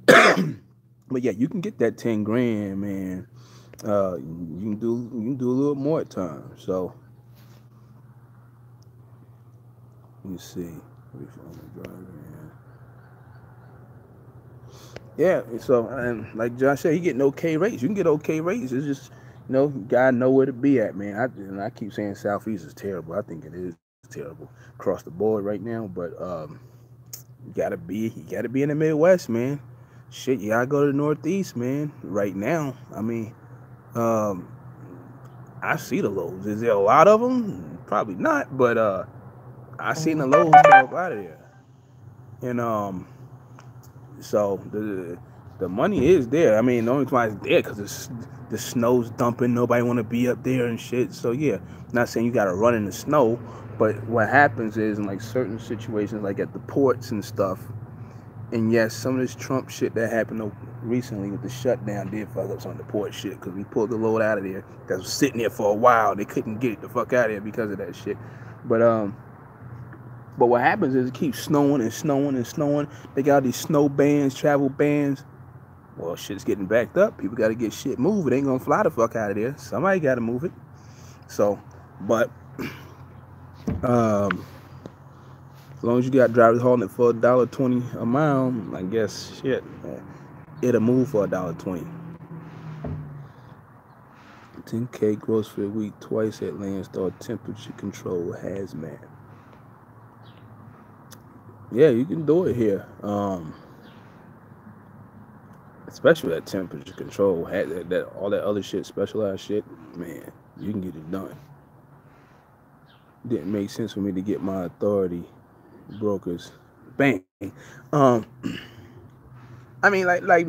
But yeah, you can get that 10 grand, man. You can do a little more at times. So let me see. Yeah, so and like Josh said, he getting okay rates. You can get okay rates. It's just you gotta know where to be at, man. I keep saying Southeast is terrible. I think it is terrible across the board right now. But you gotta be in the Midwest, man. Shit, you gotta go to the Northeast, man. Right now, um, I see the lows. Is there a lot of them? Probably not, but I seen the lows come up out of there, and so the money is there. I mean, the only reason why it's there because the snow's dumping. Nobody want to be up there and shit. So yeah, not saying you got to run in the snow, but what happens is in like certain situations, like at the ports and stuff. And yes, some of this Trump shit that happened recently with the shutdown did fuck up some of the port shit because we pulled the load out of there that was sitting there for a while. They couldn't get it the fuck out of there because of that shit. But what happens is it keeps snowing and snowing and snowing. They got these snow bans, travel bans. Well, shit's getting backed up. People got to get shit moved. It ain't gonna fly the fuck out of there. Somebody got to move it. So, but as long as you got drivers hauling it for $1.20 a mile, I guess shit, it'll move for $1.20. 10K gross for a week, twice at Landstar, temperature control, hazmat. Yeah, you can do it here. Especially that temperature control, that all that other shit, specialized shit, man, you can get it done. Didn't make sense for me to get my authority brokers. Bang. I mean, like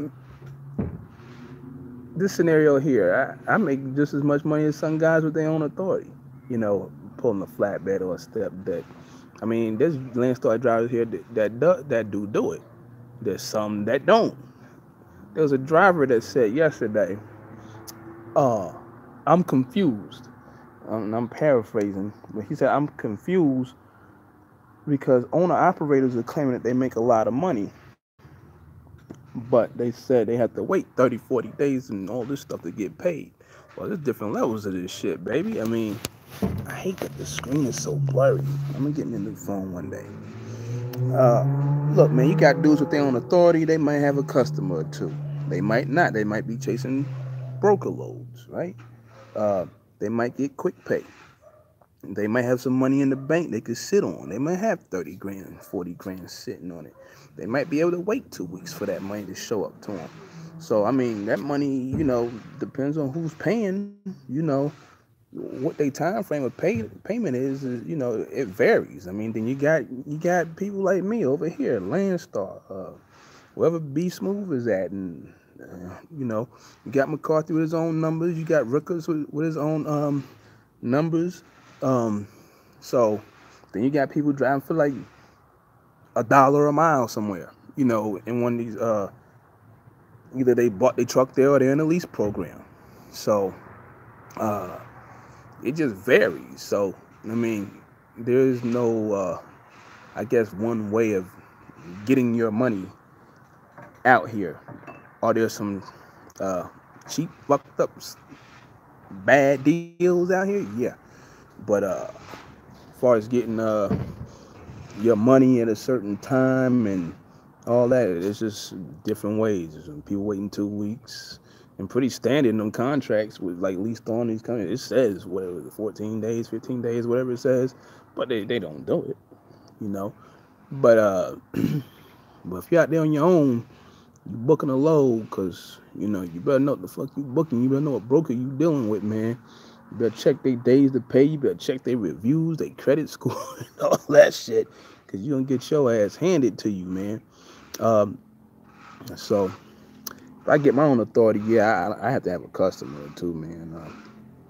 this scenario here, I make just as much money as some guys with their own authority. Pulling a flatbed or a step deck. I mean, there's Landstar drivers here that do it. There's some that don't. There was a driver that said yesterday, I'm confused. I'm paraphrasing, but he said, I'm confused because owner-operators are claiming that they make a lot of money, but they said they have to wait 30, 40 days and all this stuff to get paid. Well, there's different levels of this shit, baby. I mean, I hate that the screen is so blurry. I'm gonna get a new phone one day. Look, man, you got dudes with their own authority. They might have a customer or two. They might not. They might be chasing broker loads, right? They might get quick pay. They might have some money in the bank they could sit on. They might have 30 grand, 40 grand sitting on it. They might be able to wait 2 weeks for that money to show up to them. So, I mean, that money, depends on who's paying, what they time frame of payment is, it varies. I mean, then you got people like me over here, Landstar, wherever B Smooth is at, and you know, you got McCarthy with his own numbers. You got Rickers with his own numbers. Um, so then you got people driving for like $1 a mile somewhere. In one of these either they bought their truck there or they're in a lease program. So uh, it just varies. So I mean, there is no I guess one way of getting your money out here. Are there some uh, cheap, fucked up, bad deals out here? Yeah, but as far as getting your money at a certain time and all that, it's just different ways. There's some people waiting 2 weeks, and pretty standard in them contracts with like leased on these contracts. It says whatever, 14 days, 15 days, whatever it says, but they don't do it, you know. But but if you're out there on your own, you booking a load, because you better know what the fuck you booking. You better know what broker you dealing with, man. You better check their days to pay. You better check their reviews, their credit score, and all that shit, because you don't get your ass handed to you, man. Um, so if I get my own authority, yeah, I have to have a customer or two, man.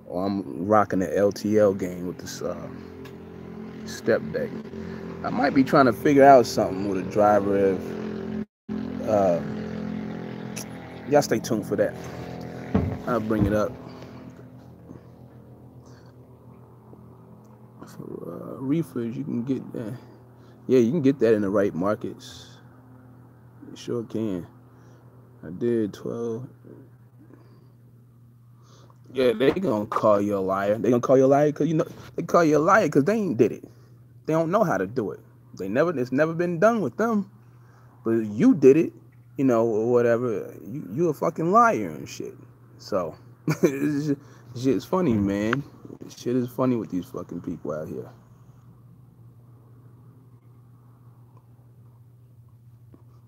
Or I'm rocking the LTL game with this step deck. I might be trying to figure out something with a driver if uh, y'all stay tuned for that. I'll bring it up. For reefers, you can get that. Yeah, you can get that in the right markets. You sure can. I did 12. Yeah, they gonna call you a liar. They gonna call you a liar because they call you a liar because they ain't did it. They don't know how to do it. It's never been done with them. But you did it, or whatever. You a fucking liar and shit. So shit's funny, man. Shit is funny with these fucking people out here.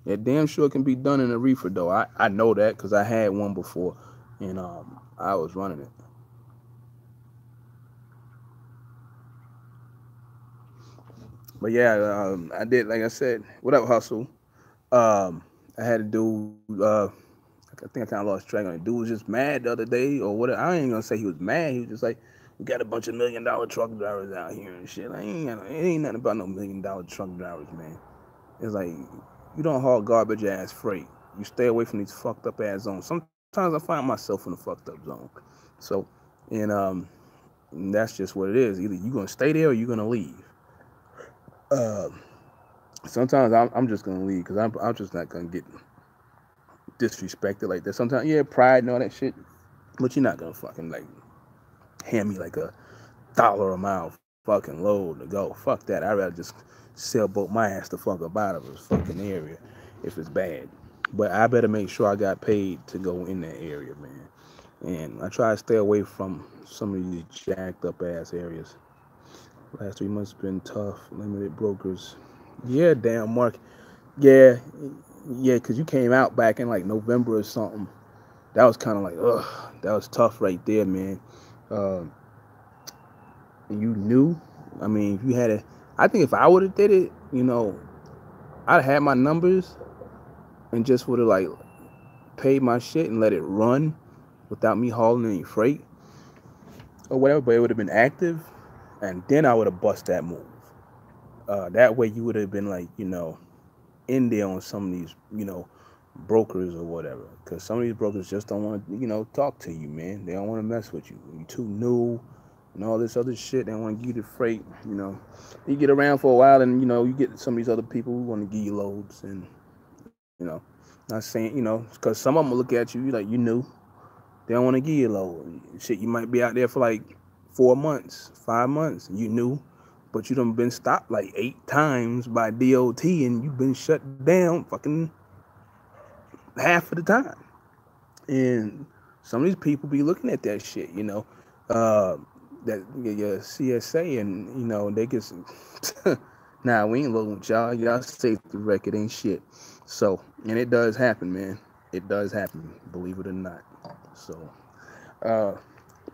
It damn sure can be done in a reefer though. I know that because I had one before, and I was running it. But yeah, I did, like I said. What up, hustle? I had a dude. I think I kind of lost track on it. Dude was just mad the other day, or what? I ain't gonna say he was mad. He was just like, "We got a bunch of $1 million truck drivers out here and shit." It ain't nothing about no $1 million truck drivers, man. It's like you don't haul garbage ass freight. You stay away from these fucked up ass zones. Sometimes I find myself in a fucked up zone. So, and that's just what it is. Either you gonna stay there or you gonna leave. Uh, Sometimes I'm just gonna leave because I'm just not gonna get disrespected like that. Sometimes, yeah, pride and all that shit, but you're not gonna fucking like hand me like $1 a mile fucking load to go. Fuck that. I'd rather just sailboat my ass the fuck up out of this fucking area if it's bad. But I better make sure I got paid to go in that area, man. And I try to stay away from some of these jacked up ass areas. Last 3 months been tough. Limited brokers. Yeah, damn, Mark. Yeah, yeah, because you came out back in like November or something. That was kind of like, ugh, that was tough right there, man. Uh, you knew. I mean, if you had a, I think if I would have did it, I'd have had my numbers and just would have like paid my shit and let it run without me hauling any freight or whatever. But it would have been active, and then I would have bust that move. That way, you would have been like, in there on some of these, brokers or whatever. Because some of these brokers just don't want to, talk to you, man. They don't want to mess with you. You're too new and all this other shit. They don't want to give you the freight, You get around for a while and, you get some of these other people who want to give you loads. And, not saying, because some of them will look at you like you new. They don't want to give you a load. Shit, you might be out there for like 4 months, 5 months. You new. But you done been stopped like 8 times by DOT and you've been shut down fucking half of the time. And some of these people be looking at that shit, that your CSA, and they get nah, we ain't looking with y'all. Y'all safety record ain't shit. So, and it does happen, man. It does happen, believe it or not. So, uh,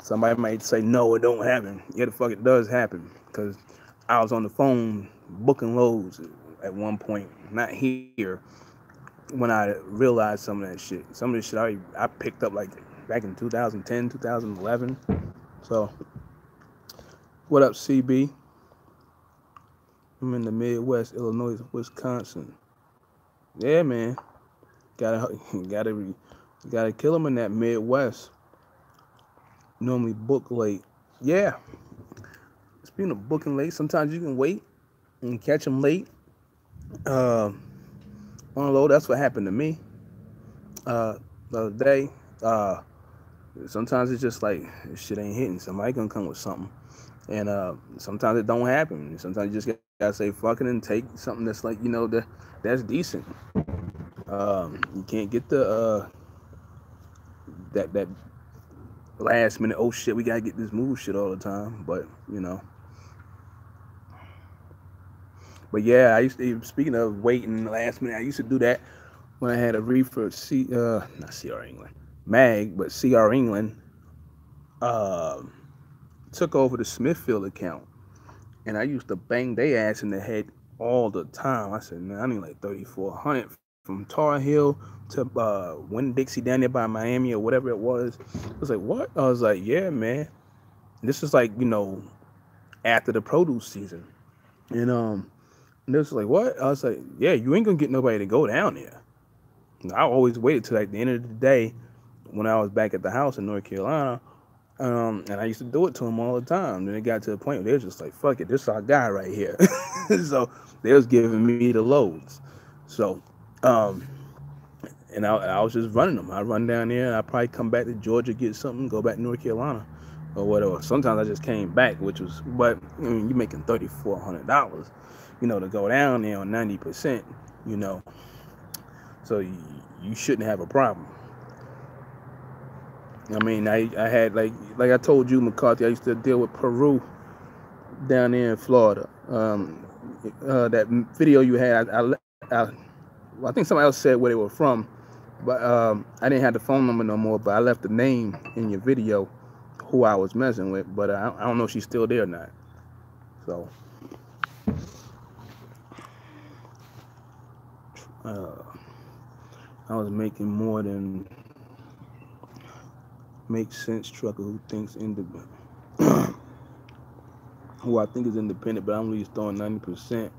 Somebody might say, no, it don't happen. Yeah, the fuck it does happen. Because I was on the phone booking loads at one point, not here, when I realized some of that shit. Some of this shit I picked up like back in 2010, 2011. So, what up, CB? I'm in the Midwest, Illinois, Wisconsin. Yeah, man. Gotta, gotta, gotta kill them in that Midwest. Normally book late. Yeah. Speaking of booking late, sometimes you can wait and catch them late. Uh, on the low, that's what happened to me the other day. Uh, Sometimes it's just like shit ain't hitting. Somebody gonna come with something, and sometimes it don't happen. Sometimes you just gotta say fucking and take something that's like that's decent. You can't get that last minute. Oh shit, we gotta get this move shit all the time. But yeah, I used to. Speaking of waiting last minute, I used to do that when I had a reefer. Not CR England, Mag, but CR England uh, took over the Smithfield account, and I used to bang they ass in the head all the time. I said, man, I need like 3,400 from Tar Heel to Winn Dixie down there by Miami or whatever it was. I was like, what? I was like, yeah, man. This is like after the produce season, and and they was like, what? I was like, yeah, you ain't gonna get nobody to go down there. I always waited till like the end of the day when I was back at the house in North Carolina. And I used to do it to them all the time. Then it got to the point where they was just like, fuck it, this is our guy right here. So they was giving me the loads. So, um, and I was just running them. I run down there and I probably come back to Georgia, get something, go back to North Carolina or whatever. Sometimes I just came back, but I mean, you're making $3,400, to go down there on 90%, you know. So you shouldn't have a problem. I mean, I had like I told you, McCarthy. I used to deal with Peru down there in Florida. That video you had, I think somebody else said where they were from, but I didn't have the phone number no more. But I left the name in your video, who I was messing with. But I don't know if she's still there or not. So, I was making more than makes sense trucker who thinks independent. Who I think is independent, but I'm really throwing 90%.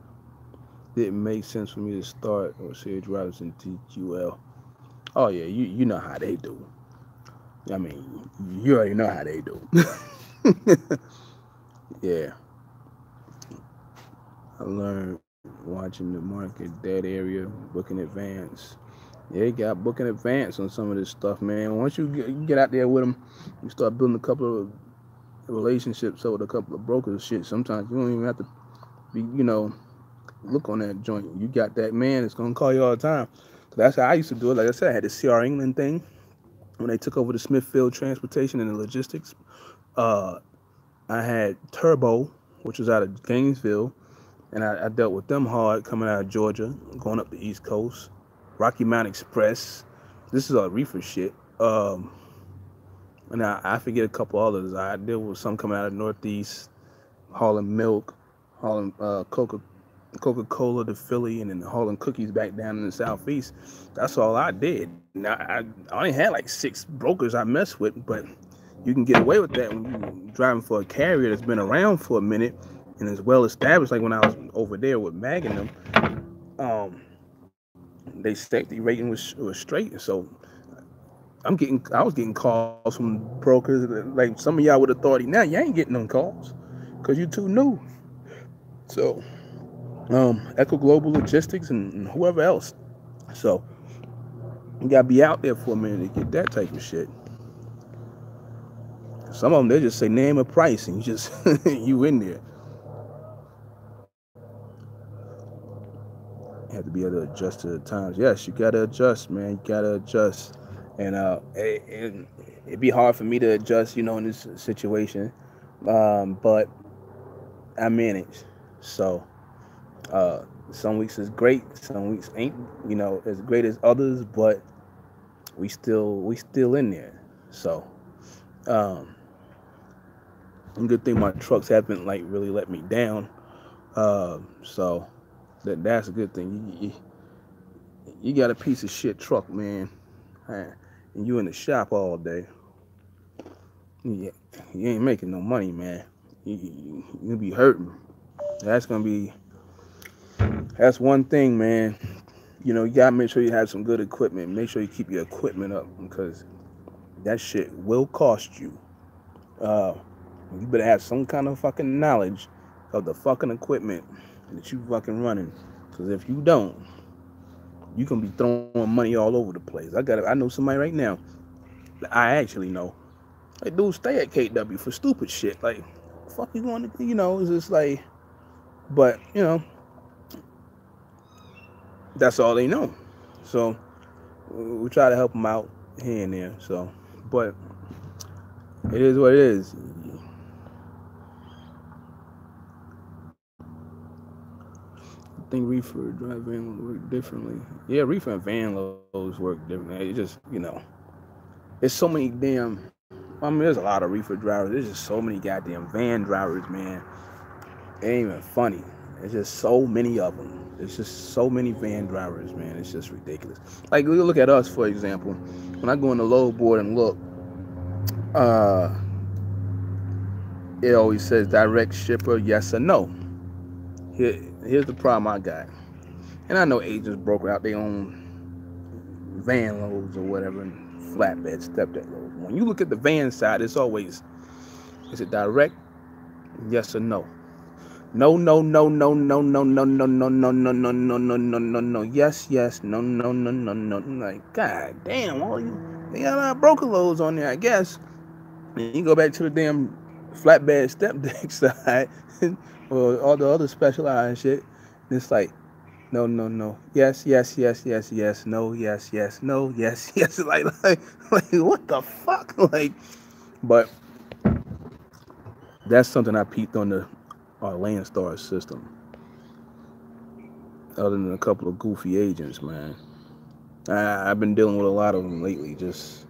Didn't make sense for me to start or say drivers in TQL. Oh yeah, you know how they do. I mean, you already know how they do. Yeah, I learned watching the market that area, book in advance. Yeah, you got book in advance on some of this stuff, man. Once you get out there with them, you start building a couple of relationships with a couple of brokers. Shit, sometimes you don't even have to be, look on that joint. You got that man that's gonna call you all the time. So that's how I used to do it. Like I said, I had the CR England thing when they took over the Smithfield transportation and the logistics. Uh, I had Turbo, which was out of Gainesville, and I dealt with them hard coming out of Georgia, going up the East Coast. Rocky Mount Express. This is all reefer shit. And I forget a couple others. I deal with some coming out of Northeast, hauling milk, hauling Coca-Cola to Philly, and then hauling cookies back down in the Southeast. That's all I did. Now, I only had like 6 brokers I messed with, but you can get away with that when you're driving for a carrier that's been around for a minute and is well established. Like when I was over there with Mag and them, they safety rating was straight. So I was getting calls from brokers like some of y'all with authority now. You ain't getting them calls because you're too new. So Echo Global Logistics and whoever else. So you gotta be out there for a minute to get that type of shit. Some of them they just say name a price and you just you in there. You have to be able to adjust to the times. Yes, you gotta adjust, man. You gotta adjust, and it'd be hard for me to adjust, in this situation. But I manage. So some weeks is great, some weeks ain't, as great as others, but we still in there. So And good thing my trucks haven't like really let me down. So that's a good thing. You got a piece of shit truck, man, and you in the shop all day. Yeah, you ain't making no money, man. You be hurting. That's gonna be that's one thing, man. You know, you gotta make sure you have some good equipment. Make sure you keep your equipment up because that shit will cost you. Uh, you better have some kind of fucking knowledge of the fucking equipment that you fucking running. Because if you don't, you can be throwing money all over the place. I know somebody right now that I actually know. Like, dude, stay at KW for stupid shit. Like, fuck you going to, it's just like, but, that's all they know. So, we try to help them out here and there. So, but it is what it is. I think reefer drive van will work differently. Yeah, reefer and van loads work differently. It just, there's so many damn. I mean, there's a lot of reefer drivers. There's just so many goddamn van drivers, man. It ain't even funny. There's just so many of them. There's just so many van drivers, man. It's just ridiculous. Like, look at us, for example. When I go in the load board and look, uh, it always says direct shipper, yes or no. Here's the problem I got. And I know agents broker out their own van loads or whatever, and flatbed, step that loads. When you look at the van side, it's always, is it direct, yes or no? No, no, no, no, no, no, no, no, no, no, no, no, no, no, no, no, no, yes, yes, no, no, no, no, no. Like, god damn, all you, they got a lot of broker loads on there, I guess. And you go back to the damn flatbed step deck side, or all the other specialized shit. And it's like, no, no, no, yes, yes, yes, yes, yes, no, yes, yes, no, yes, yes. Like, what the fuck? Like, but that's something I peeped on our Landstar system. Other than a couple of goofy agents, man. I've been dealing with a lot of them lately. Just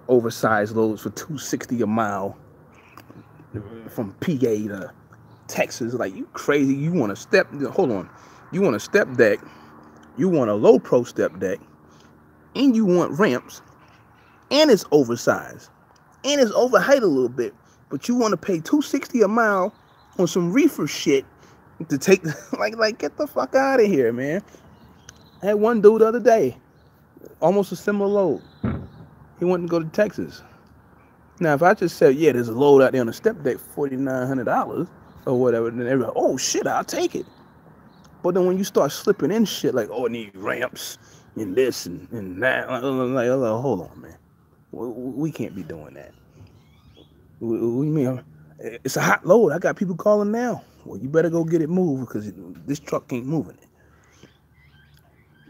oversized loads for $260 a mile from PA to Texas. Like, you crazy? You want a step? Hold on. You want a step deck? You want a low pro step deck? And you want ramps? And it's oversized? And it's overheight a little bit? But you want to pay $260 a mile on some reefer shit to take? Like, get the fuck out of here, man. I had one dude the other day, almost a similar load. He wanted to go to Texas. Now, if I just said, yeah, there's a load out there on the step deck, $4,900 or whatever, then everybody, oh shit, I'll take it. But then when you start slipping in shit like, oh, I need ramps and this and that, like, hold on, man. We can't be doing that. We mean, it's a hot load. I got people calling now. Well, you better go get it moved because this truck ain't moving it.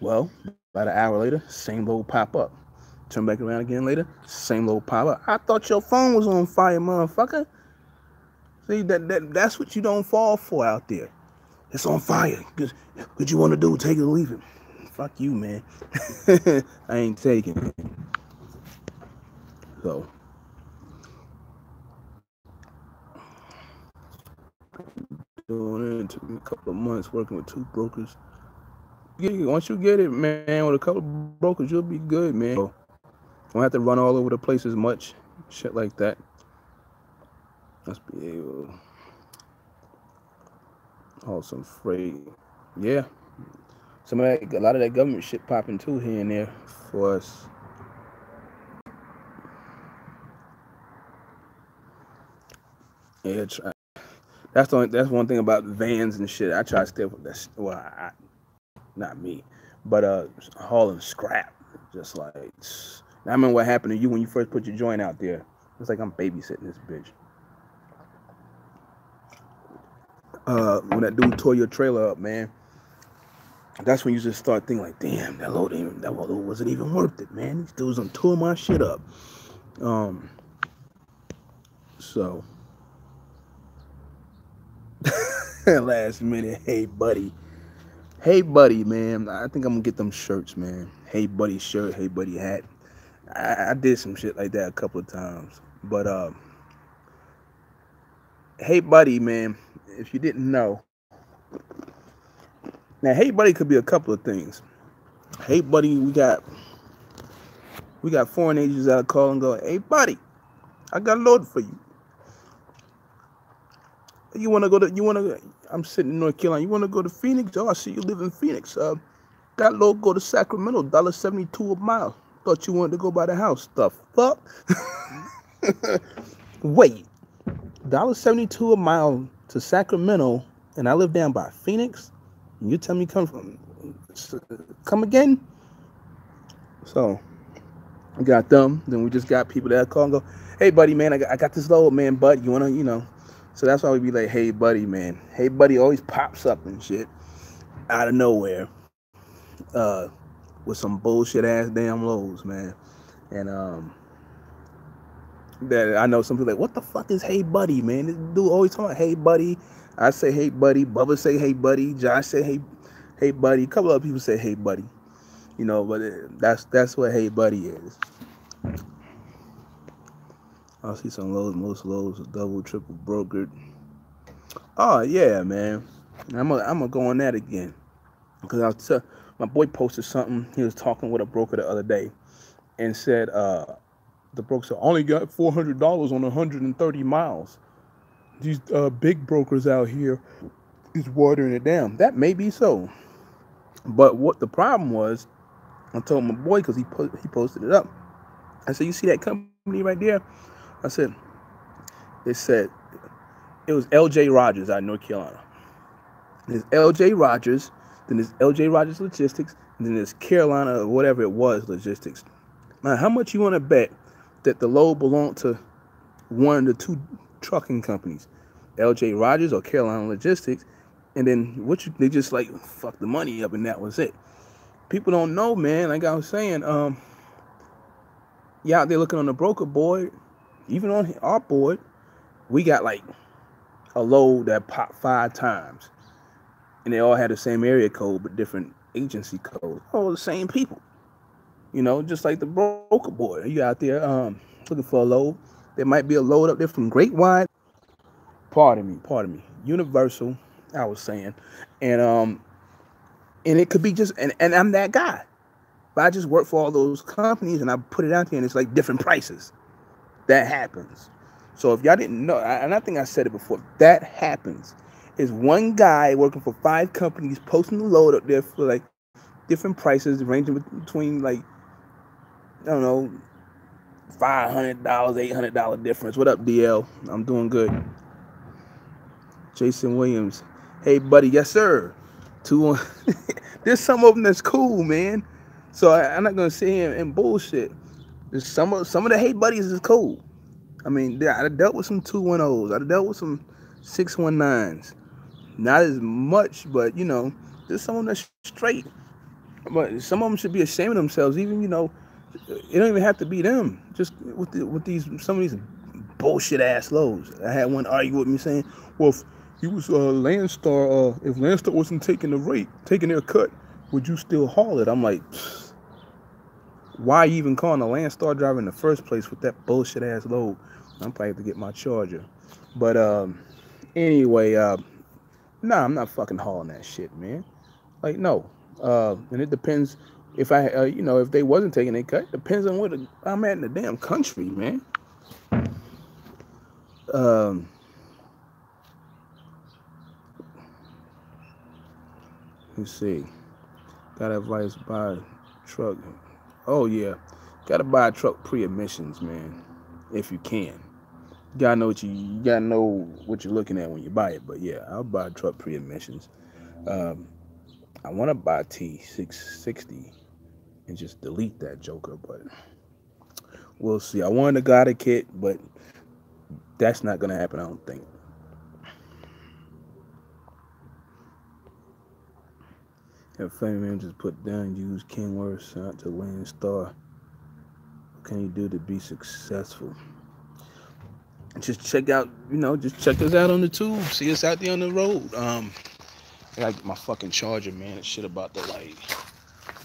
Well, about an hour later, same load pop up. Turn back around again later, same load pop up. I thought your phone was on fire, motherfucker. See, that's what you don't fall for out there. It's on fire. What you want to do? Take it or leave it. Fuck you, man. I ain't taking it. So, doing it. It took me a couple of months working with 2 brokers. Once you get it, man, with a couple of brokers, you'll be good, man. So, don't have to run all over the place as much. Shit like that. Let's be able to haul some freight. Yeah. A lot of that government shit popping too here and there for us. Yeah, that's one thing about vans and shit. I try to stay with that. Well, not me, but hauling scrap. Just like, I remember what happened to you when you first put your joint out there. It's like I'm babysitting this bitch. When that dude tore your trailer up, man, that's when you just start thinking like, damn, that load wasn't even worth it, man. These dudes done tore my shit up. So last minute, hey buddy, man, I think I'm gonna get them shirts, man. Hey buddy shirt, hey buddy hat. I did some shit like that a couple of times, but Hey Buddy, man, if you didn't know, now Hey Buddy could be a couple of things. Hey Buddy, we got foreign agents that call and go, hey Buddy, I got a load for you. You wanna go to you wanna I'm sitting in North Carolina. You wanna go to Phoenix? Oh, I see you live in Phoenix. Got load go to Sacramento, $1.72 a mile. Thought you wanted to go by the house. The fuck? Wait, $1.72 a mile to Sacramento, and I live down by Phoenix. And you tell me come again? So we got them. Then we just got people that call and go, hey buddy, man, I got this load, man, bud. You wanna. So that's why we be like, hey buddy, man. Hey buddy always pops up and shit out of nowhere, with some bullshit ass damn loads, man. And that I know some people like, what the fuck is hey buddy, man? This dude always talking about hey buddy. I say hey buddy. Bubba say hey buddy. Josh say hey buddy. A couple other people say hey buddy. But that's what hey buddy is. I see some loads, most loads, double, triple brokered. Oh yeah, man. I'm gonna go on that again because my boy posted something. He was talking with a broker the other day and said the broker said only got $400 on 130 miles. These big brokers out here is watering it down. That may be so, but what the problem was, I told my boy because he posted it up. I said, you see that company right there? I said, it said it was L.J. Rogers out of North Carolina. There's L.J. Rogers, then there's L.J. Rogers Logistics, and then there's Carolina or whatever it was Logistics. Now, how much you want to bet that the load belonged to one of the two trucking companies, L.J. Rogers or Carolina Logistics, and then they just like fuck the money up and that was it. People don't know, man. Like I was saying, yeah, out there looking on the broker board, even on our board, we got like a load that popped 5 times, and they all had the same area code but different agency code. All the same people, just like the broker board. You out there looking for a load. There might be a load up there from Great Wide. Pardon me. Universal, I was saying, and it could be just and I'm that guy. But I just work for all those companies and I put it out there and it's like different prices. That happens. So if y'all didn't know, and I think I said it before, that happens. Is one guy working for 5 companies posting the load up there for like different prices ranging between like, I don't know, $500, $800 difference. What up, DL? I'm doing good. Jason Williams. Hey, buddy. Yes, sir. There's some of them that's cool, man. So I'm not gonna sit here and bullshit. There's some of the hey buddies is cool. I mean, I dealt with some 210s. I dealt with some 619s. Not as much, but there's some of them that's straight. But some of them should be ashamed of themselves. Even it don't even have to be them. Just with some of these bullshit ass loads. I had one argue with me saying, "Well, if he was Landstar, if Landstar wasn't taking their cut, would you still haul it?" I'm like, why even calling a Landstar driver in the first place with that bullshit ass load? I'm probably have to get my Charger. But anyway, nah, I'm not fucking hauling that shit, man. Like, no. And it depends if if they wasn't taking their cut. Depends on where I'm at in the damn country, man. Let's see. Got advice buy a truck. Oh yeah, gotta buy a truck pre-emissions, man. If you can, you gotta know what you're looking at when you buy it. But yeah, I'll buy a truck pre-emissions. I want to buy a T660 and just delete that joker, but we'll see. I wanted to got a kit, but that's not gonna happen. I don't think. If family man just put down, use Kenworth out to Landstar. What can you do to be successful? Just check out, just check us out on the tube. See us out there on the road. I got my fucking Charger, man. It's shit about to like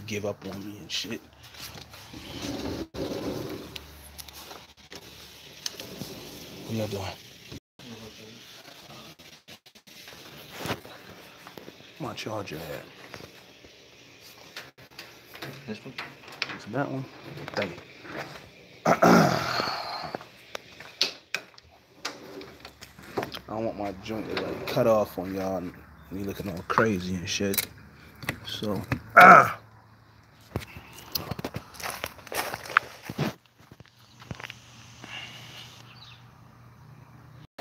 give up on me and shit. What y'all doing? charger at? This one? Is that one? Thank you. I don't want my joint to like cut off on y'all and me looking all crazy and shit. So,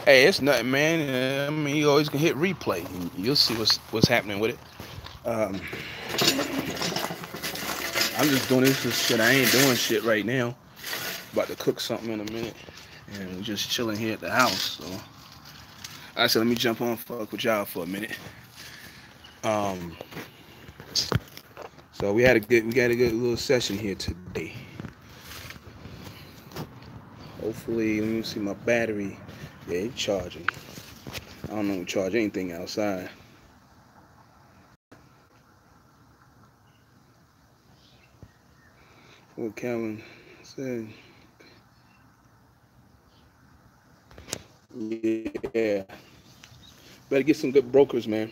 hey, it's nothing, man. I mean, you always can hit replay. And you'll see what's happening with it. I'm just doing this shit. I ain't doing shit right now. About to cook something in a minute, and we're just chilling here at the house. So I said, let me jump on fuck with y'all for a minute. So we got a good little session here today. Hopefully, let me see my battery. Yeah, it's charging. I don't know if we charge anything outside. What Calvin said. Yeah. Better get some good brokers, man.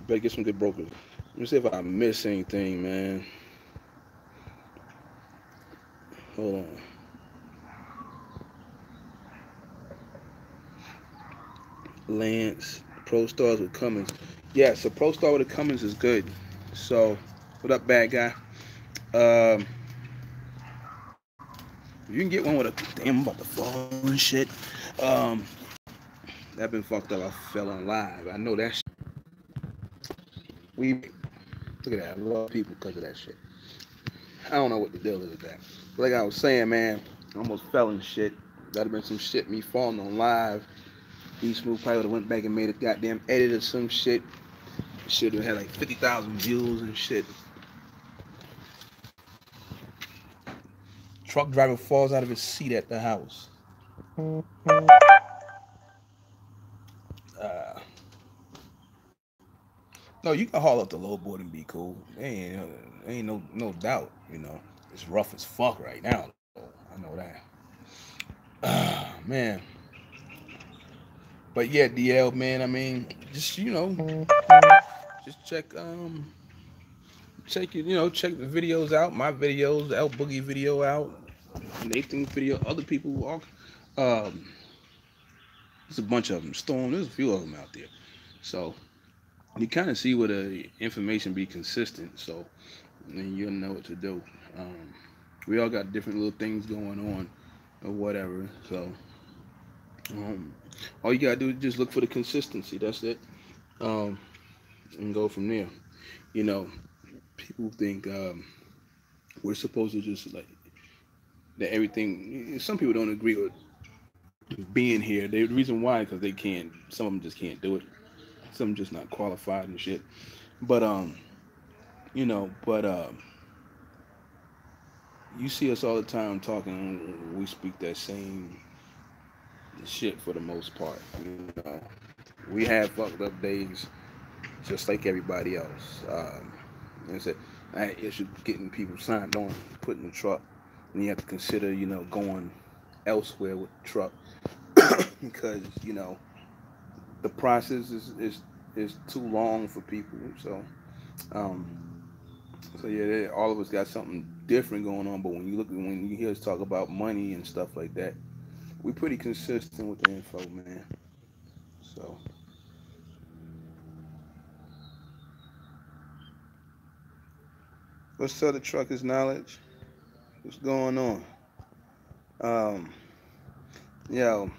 Better get some good brokers. Let me see if I miss anything, man. Hold on. Lance, Pro Stars with Cummins. Yeah, so Pro Star with the Cummins is good. So, what up, bad guy? You can get one with a damn about to fall and shit. That been fucked up. I fell on live. I know that shit. We look at that. I love people because of that shit. I don't know what the deal is with that. But like I was saying, man, I almost fell and shit. That'd have been some shit. Me falling on live. E Smooth probably would have went back and made a goddamn edit or some shit. Should have had like 50,000 views and shit. Truck driver falls out of his seat at the house. No, you can haul up the low board and be cool. Ain't no doubt. You know, it's rough as fuck right now. I know that. Man. But yeah, DL, man. I mean, just just check check check the videos out. My videos, the L Boogie video out, Nathan's video, other people walk. There's a bunch of them. Storm. There's a few of them out there. So you kind of see where the information be consistent. So then you'll know what to do. We all got different little things going on or whatever. So all you gotta do is just look for the consistency. That's it. And go from there. You know, people think we're supposed to just like that everything. Some people don't agree with being here. The reason why because they can't. Some of them just can't do it. Some just not qualified and shit. But you see us all the time talking. We speak that same shit for the most part. We have fucked up days just like everybody else. And I said, I had issue getting people signed on, put in the truck, and you have to consider, going elsewhere with the truck because the process is too long for people. So yeah, all of us got something different going on. But when you hear us talk about money and stuff like that, we pretty consistent with the info, man. So. Let's tell the truckers knowledge. What's going on? Um, yo,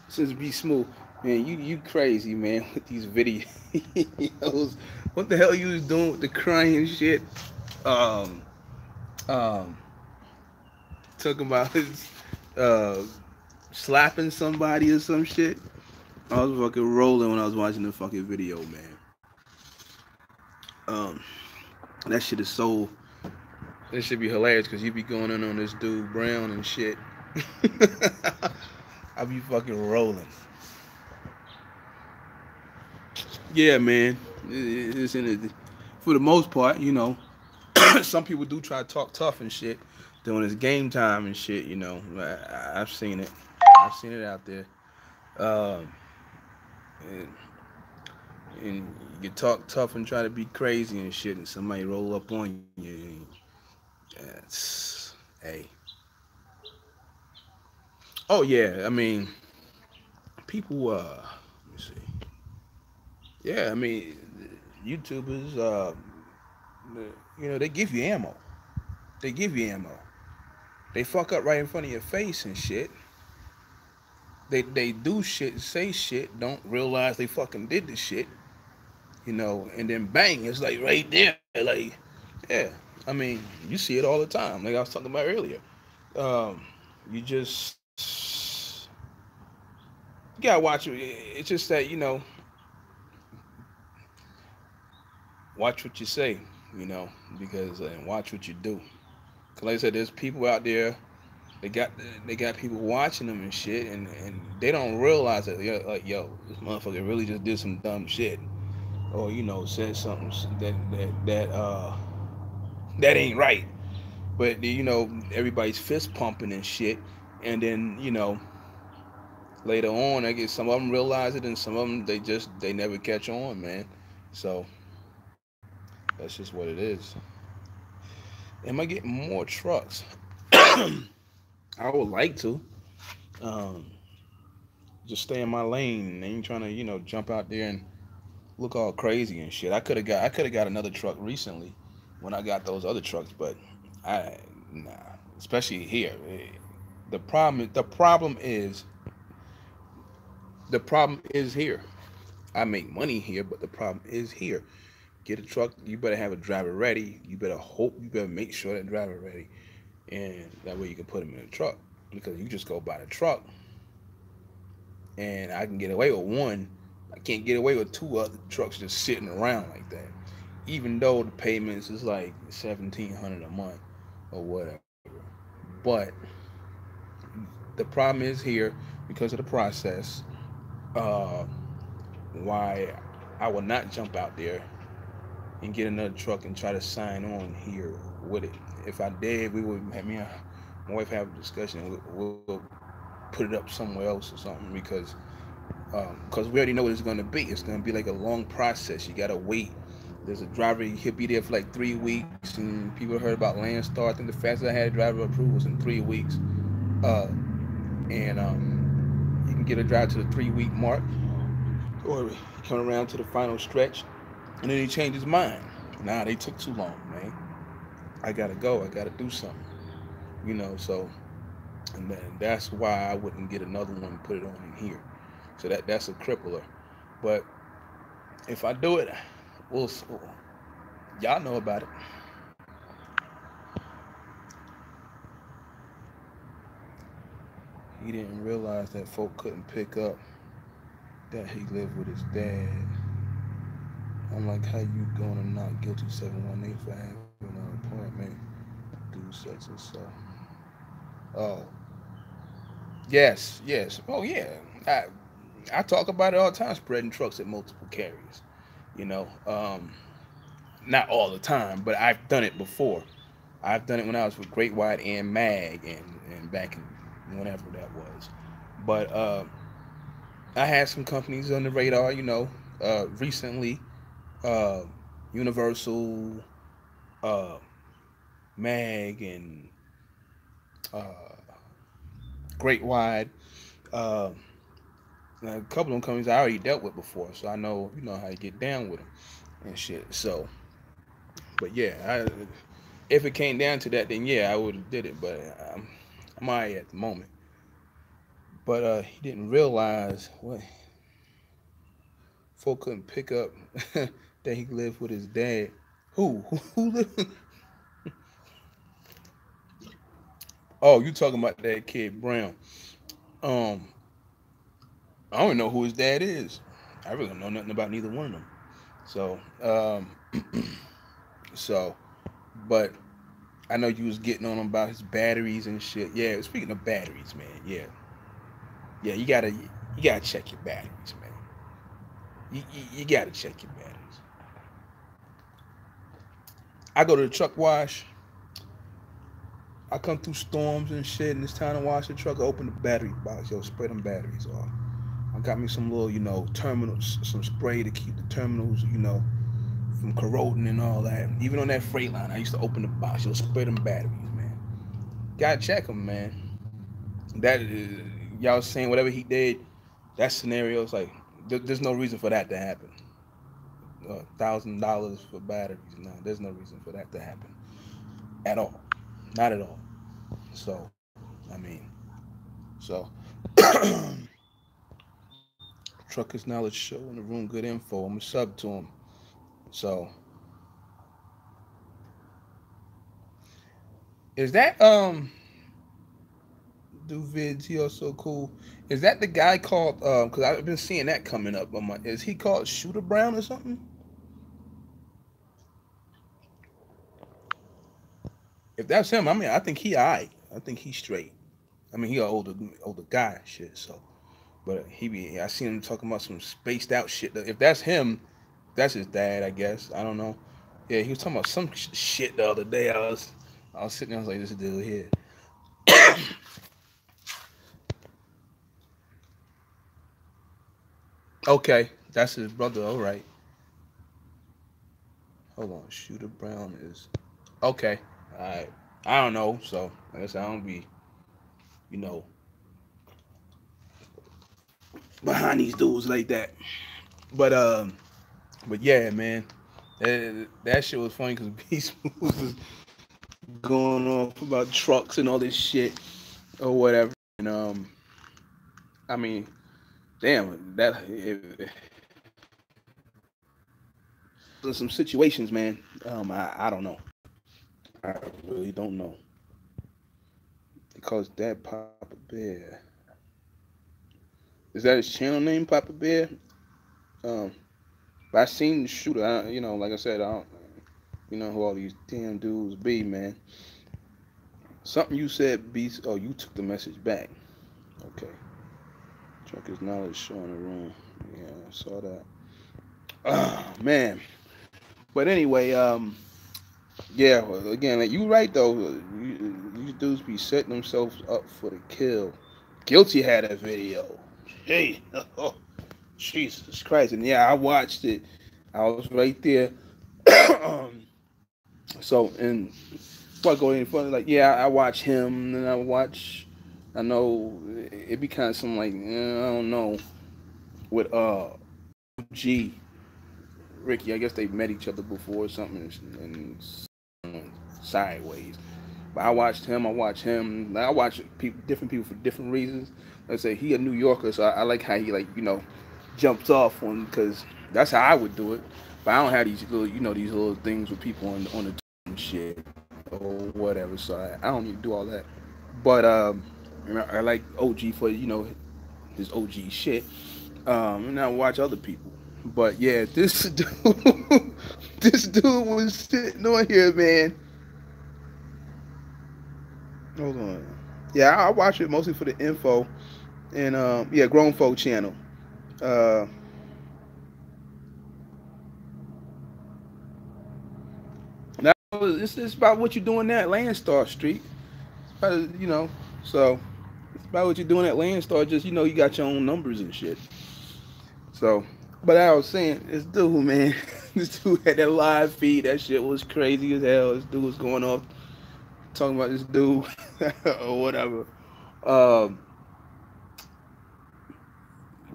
since be smooth, man, you crazy, man, with these videos. What the hell you was doing with the crying shit? Um, um, talking about uh slapping somebody or some shit. I was fucking rolling when I was watching the fucking video, man. Um, that shit is so. This should be hilarious because you be going in on this dude Brown and shit. I be fucking rolling. Yeah, man. It's in it. For the most part, some people do try to talk tough and shit. Then when it's game time and shit, I've seen it. I've seen it out there. Um, and you talk tough and try to be crazy and shit, and somebody roll up on you. That's hey. Oh yeah, I mean, people. Let me see. Yeah, I mean, YouTubers. They give you ammo. They give you ammo. They fuck up right in front of your face and shit. They do shit, say shit, don't realize they fucking did the shit, and then bang, it's like right there, like, yeah. I mean, you see it all the time, like I was talking about earlier. Um, you just you gotta watch it. It's just that watch what you say, you know, because and watch what you do. Cause like I said, there's people out there. They got they got people watching them and shit, and they don't realize that like yo, this motherfucker really just did some dumb shit, or said something that ain't right. But everybody's fist pumping and shit, and then later on, I guess some of them realize it, and some of them they never catch on, man. So that's just what it is. Am I getting more trucks? I would like to. Um, just stay in my lane. I ain't trying to jump out there and look all crazy and shit. I could have got another truck recently when I got those other trucks, but I nah. Especially here, the problem is here. I make money here, but the problem is here. Get a truck. You better have a driver ready. You better hope. You better make sure that driver ready, and that way you can put him in a truck. Because you just go buy the truck, and I can get away with one. I can't get away with two other trucks just sitting around like that. Even though the payments is like 1,700 a month or whatever. But the problem is here because of the process. Uh, why I will not jump out there and get another truck and try to sign on here with it. If I did, we would have me and my wife have a discussion. We'll put it up somewhere else or something because we already know what it's going to be. It's going to be like a long process. You got to wait. There's a driver, he'll be there for like 3 weeks, and people heard about Landstar. I think the fastest I had driver approved was in 3 weeks. Uh, and you can get a drive to the 3 week mark, or he come around to the final stretch, and then he changed his mind. Nah, they took too long, man. I gotta go. I gotta do something. So and then that's why I wouldn't get another one and put it on in here. So that's a crippler. But if I do it, we'll y'all know about it. He didn't realize that folk couldn't pick up that he lived with his dad. I'm like, how you gonna not guilty 718 for having an appointment, do such and so. Oh, yes. Oh yeah. I talk about it all the time, spreading trucks at multiple carriers. You know, not all the time, but I've done it before. I've done it when I was with Great White and Mag, and back in whenever that was. But I had some companies on the radar. Recently, uh, Universal, uh, Mag, and uh, Great Wide. Uh, a couple of them companies I already dealt with before, so I know how to get down with them and shit. So, but yeah, if it came down to that, then yeah, I would have did it. But I'm alright at the moment. But he didn't realize what folk couldn't pick up that he lived with his dad. Who lived? Oh, you talking about that kid Brown? Um, I don't know who his dad is. I really don't know nothing about neither one of them. So, so, but I know you was getting on him about his batteries and shit. Yeah, speaking of batteries, man. Yeah, you gotta check your batteries, man. You gotta check your batteries. I go to the truck wash. I come through storms and shit, and it's time to wash the truck. I open the battery box, yo, spray them batteries off. I got me some little, terminals, some spray to keep the terminals, from corroding and all that. Even on that freight line, I used to open the box, spray them batteries, man. Gotta check them, man. That y'all saying whatever he did, that scenario is like there's no reason for that to happen. $1,000 for batteries, no, there's no reason for that to happen at all, not at all. So, I mean, so Truckers Knowledge Show in the room, good info. I'm a sub to him. So, is that do vids? He also cool. Is that the guy called? Because I've been seeing that coming up on my. Is he called Shooter Brown or something? If that's him, I mean, I think he alright. I think he's straight. I mean, he an older guy and shit. So, but I seen him talking about some spaced out shit. If that's him, that's his dad, I guess. I don't know. Yeah, he was talking about some shit the other day. I was sitting there, I was like, this dude here. Okay, that's his brother. All right. Hold on. Shooter Brown is okay. All right. I don't know. So I guess I don't be, you know, behind these dudes like that. But but yeah, man, that shit was funny because Beast was going off about trucks and all this shit or whatever. And I mean, damn, in some situations, man. I don't know. I really don't know because that Papa Bear is that his channel name, Papa Bear? Um, but I seen the shooter. Like I said, I don't. You know who all these damn dudes be, man. Something you said, Beast. Oh, you took the message back. Okay. Truckers Knowledge showing the room. Yeah, I saw that. Oh, man. But anyway, yeah. Well, again, like, you right though. These dudes be setting themselves up for the kill. Guilty had a video. Hey, oh, Jesus Christ! And yeah, I watched it. I was right there. So, and before I go any further, like, yeah, I watch him, and I know it be kind of some like, I don't know, with G, Ricky. I guess they met each other before or something, and sideways. But I watched him. I watch different people for different reasons. Let's say he a New Yorker, so I like how he jumps off on, because that's how I would do it. But I don't have these little things with people on the shit or whatever. So I don't need to do all that. But I like OG for his OG shit. And I watch other people. But yeah, this dude, this dude was sitting on here, man. Hold on. Yeah, I watch it mostly for the info, and yeah, Grown Folk channel. Uh, now this is about what you're doing at Landstar Street. It's about, so it's about what you're doing at Landstar. Just you got your own numbers and shit. So, but I was saying, this dude, man, this dude had that live feed. That shit was crazy as hell. This dude was going off talking about this dude or whatever. Um,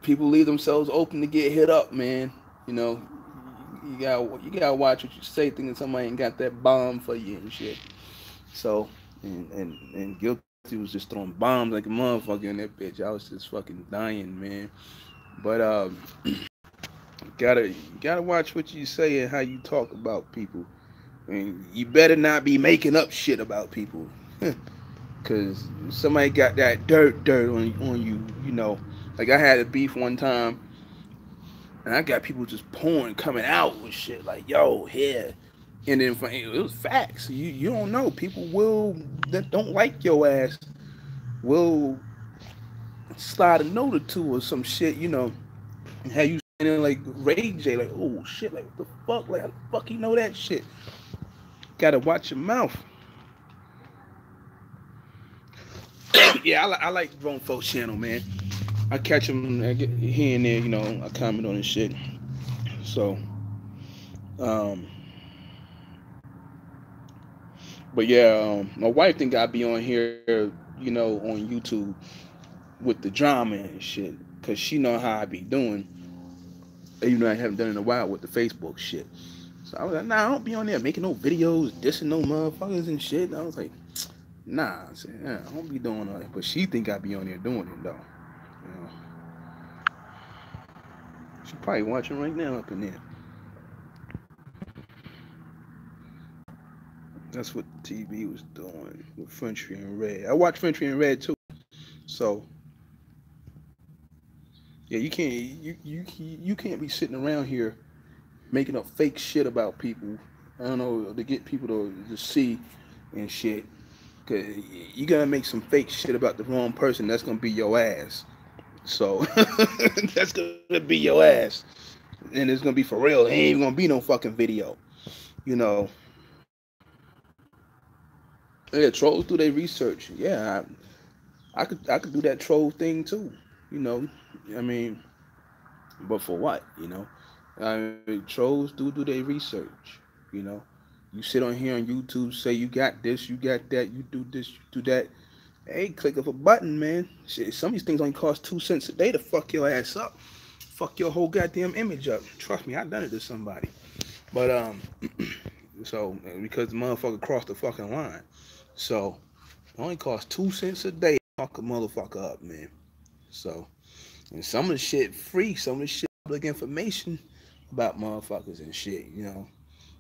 People leave themselves open to get hit up, man. You know, you gotta watch what you say, thinking somebody ain't got that bomb for you and shit. So, and Guilty was just throwing bombs like a motherfucker in that bitch. I was just fucking dying, man. But gotta watch what you say and how you talk about people. I mean, you better not be making up shit about people, cause somebody got that dirt on you. Like I had a beef one time, and I got people just coming out with shit like, "Yo, here," and then it was facts. You don't know. People that don't like your ass will slide a note or two or some shit, and have you standing like Ray J, like, "Oh shit, like what the fuck, like how the fuck you know that shit?" Gotta watch your mouth. Yeah, I like Grown Folks channel, man. I catch them here and there, you know. I comment on his shit. So, um, but yeah, my wife think I be on here, you know, on YouTube with the drama and shit, cause she know how I be doing. Even though I haven't done it in a while with the Facebook shit. So I was like, nah, I don't be on there making no videos, dissing no motherfuckers and shit. And I was like, nah, I said, yeah, I don't be doing all that. But she think I be on there doing it though. You know, she probably watching right now up in there. That's what the TV was doing with Frenchie and Red. I watched Frenchie and Red too. So yeah, you can't be sitting around here making up fake shit about people. I don't know, to get people to see and shit. Cause you gotta make some fake shit about the wrong person. That's gonna be your ass. So that's gonna be your ass, and it's gonna be for real. It ain't even gonna be no fucking video. You know. Yeah, trolls do their research. Yeah, I could do that troll thing too. You know, I mean, but for what? You know, I mean, trolls do their research. You know, you sit on here on YouTube, say you got this, you got that, you do this, you do that. Hey, click of a button, man. Shit, some of these things only cost 2 cents a day to fuck your ass up, fuck your whole goddamn image up. Trust me, I done it to somebody. But so because the motherfucker crossed the fucking line, so it only costs 2 cents a day to fuck a motherfucker up, man. So and some of the shit free, some of the shit public information about motherfuckers and shit. You know,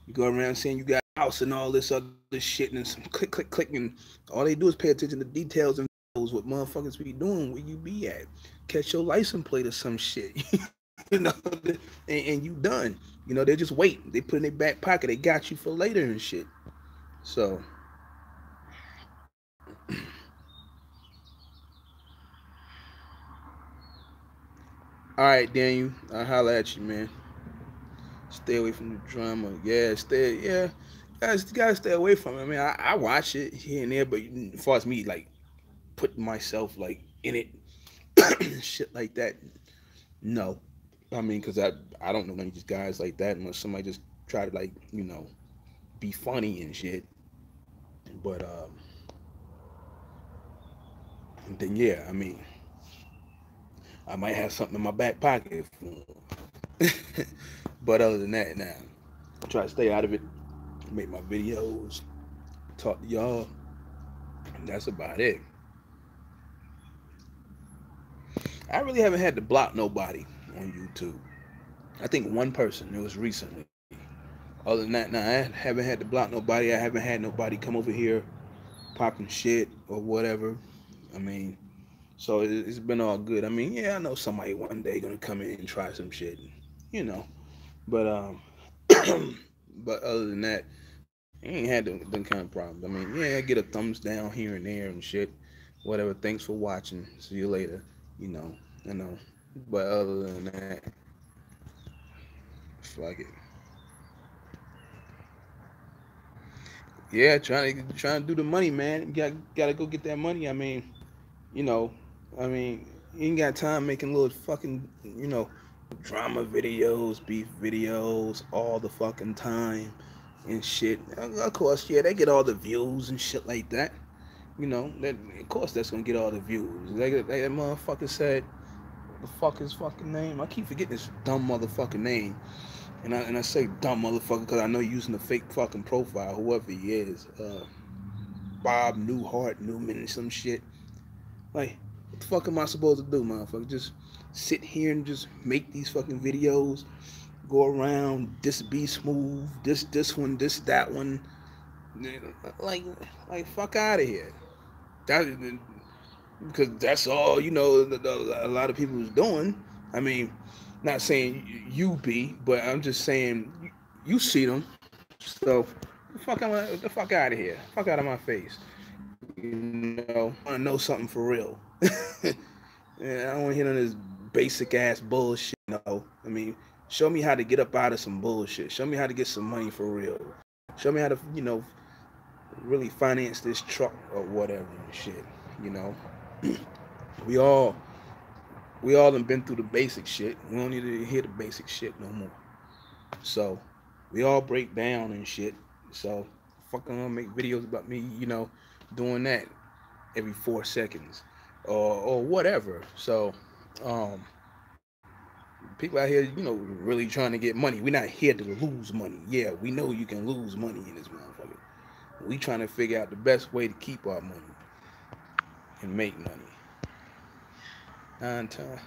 you go around saying you got a house and all this other shit and some click, and all they do is pay attention to details and knows what motherfuckers be doing where you be at. Catch your license plate or some shit, you know, and you done. You know, they just wait. They put in their back pocket. They got you for later and shit. So, all right, Daniel, I'll holler at you, man. Stay away from the drama. Yeah, stay. Yeah, guys, gotta stay away from it. I mean, I watch it here and there, but as far as me, like putting myself like in it, shit like that, no. I mean, cause I don't know many of these guys like that unless somebody just try to like be funny and shit. But then yeah, I mean, I might have something in my back pocket. But other than that, now I try to stay out of it. Make my videos, talk to y'all, and that's about it. I really haven't had to block nobody on YouTube. I think one person. It was recently. Other than that, nah, I haven't had to block nobody. I haven't had nobody come over here popping shit or whatever. I mean, so it's been all good. I mean, yeah, I know somebody one day gonna come in and try some shit, you know. But but other than that, I ain't had them kind of problems. I mean, yeah, I get a thumbs down here and there and shit, whatever. Thanks for watching. See you later. You know, I know. But other than that, fuck it. Yeah, trying to do the money, man. You gotta go get that money. I mean, you know, I mean, you ain't got time making little fucking, drama videos, beef videos all the fucking time and shit. Of course, yeah, they get all the views and shit like that. You know, that of course that's gonna get all the views. Like that motherfucker said, the fuck his fucking name. I keep forgetting this dumb motherfucking name. And I say dumb motherfucker because I know you're using a fake fucking profile, whoever he is. Bob Newhart, Newman, some shit. Like, what the fuck am I supposed to do, motherfucker? Just sit here and just make these fucking videos, go around, this be smooth, this one, this that one. Like, like fuck out of here. That because that's all a lot of people is doing. I mean, not saying you be, but I'm just saying you see them. So the fuck out of here, fuck out of my face. I want to know something for real. Yeah, I don't want to hear none of this basic ass bullshit. No, I mean, show me how to get up out of some bullshit. Show me how to get some money for real. Show me how to really finance this truck or whatever and shit. You know, we all we all done been through the basic shit. We don't need to hear the basic shit no more. So we all break down and shit. So fucking gonna make videos about me, doing that every 4 seconds or whatever. So um people out here, really trying to get money. We're not here to lose money. Yeah, we know you can lose money in this motherfucker. We trying to figure out the best way to keep our money and make money. Nine time.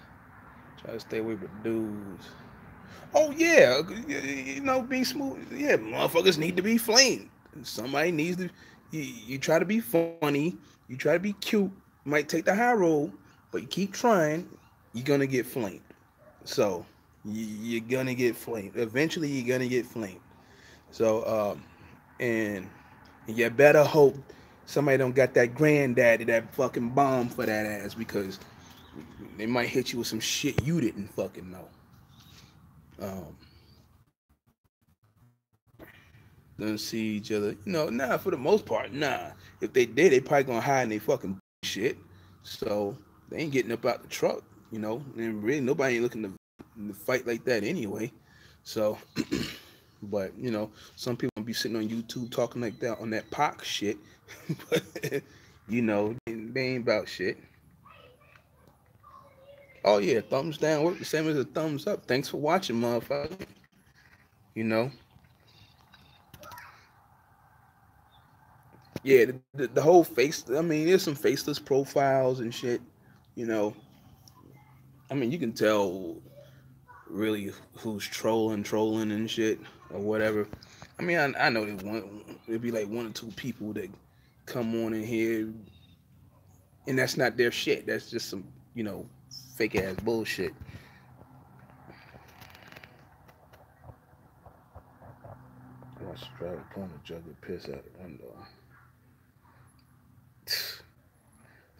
Try to stay away from dudes. Oh yeah, be smooth. Yeah, motherfuckers need to be flamed. Somebody needs to. You try to be funny. You try to be cute. You might take the high road, but you keep trying. You're gonna get flamed. So you're gonna get flamed. Eventually, you're gonna get flamed. So and you better hope somebody don't got that granddaddy, that fucking bomb for that ass, because they might hit you with some shit you didn't fucking know. Um, don't see each other. Nah, for the most part, nah. If they did, they probably gonna hide in their fucking shit. So they ain't getting up out the truck, and really nobody ain't looking to fight like that anyway. So, but some people be sitting on YouTube talking like that on that Pac shit, but they ain't about shit. Oh yeah, thumbs down work the same as a thumbs up. Thanks for watching, motherfucker. You know. Yeah, the whole face. I mean, there's some faceless profiles and shit. You know, I mean, you can tell really who's trolling and shit or whatever. I mean, I know there'd be like one or two people that come on in here, and that's not their shit. That's just some fake ass bullshit. Watch the driver pulling a jug of piss out the window.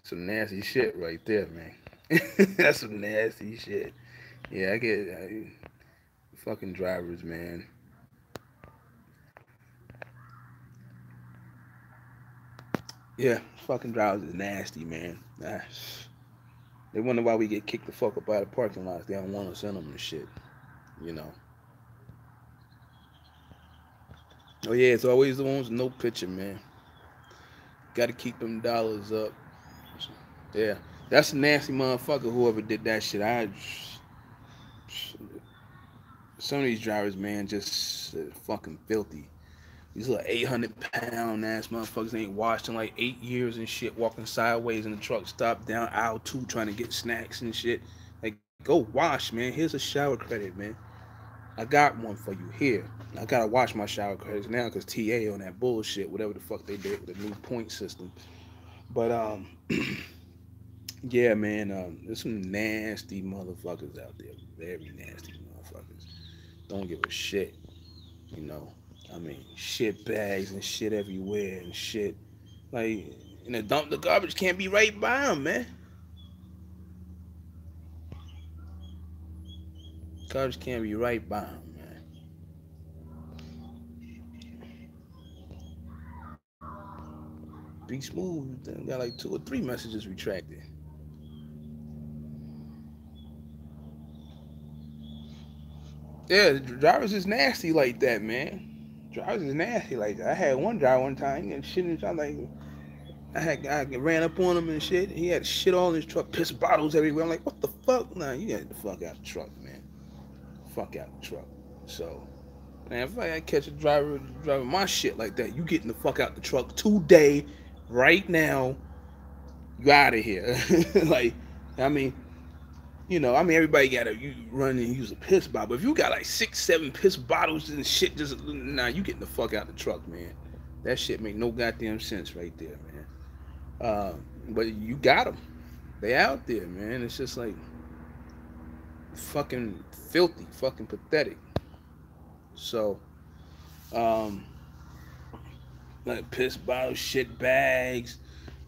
Some nasty shit right there, man. That's some nasty shit. Yeah, fucking drivers, man. Yeah, fucking drivers is nasty, man. They wonder why we get kicked the fuck up out of parking lots. They don't want to send them and shit, you know. Oh yeah, it's always the ones with no picture, man. Got to keep them dollars up. Yeah, that's a nasty motherfucker. Whoever did that shit, some of these drivers, man, just fucking filthy. These little 800-pound ass motherfuckers ain't washed in like 8 years and shit, walking sideways in the truck stop down aisle 2 trying to get snacks and shit. Like, go wash, man. Here's a shower credit, man. I got one for you here. I gotta wash my shower credits now because TA on that bullshit, whatever the fuck they did with the new point system. But yeah, man, there's some nasty motherfuckers out there. Very nasty motherfuckers. Don't give a shit, you know. I mean, shit bags and shit everywhere and shit. Like, in the dump, the garbage can't be right by them, man. Garbage can't be right by them, man. Be smooth. They got like 2 or 3 messages retracted. Yeah, the drivers is nasty like that, man. Drivers is nasty like that. I had one driver one time and shit in the like I ran up on him and shit. He had shit all in his truck, piss bottles everywhere. I'm like, what the fuck? Nah, you get the fuck out the truck, man. Fuck out the truck. So, man, if I catch a driver driving my shit like that, you getting the fuck out the truck today, right now. You out of here. Like, I mean, everybody gotta run and use a piss bottle. But if you got like 6, 7 piss bottles and shit, you getting the fuck out the truck, man. That shit make no goddamn sense right there, man. But you got them. They out there, man. It's just like fucking filthy, fucking pathetic. So, like piss bottles, shit bags,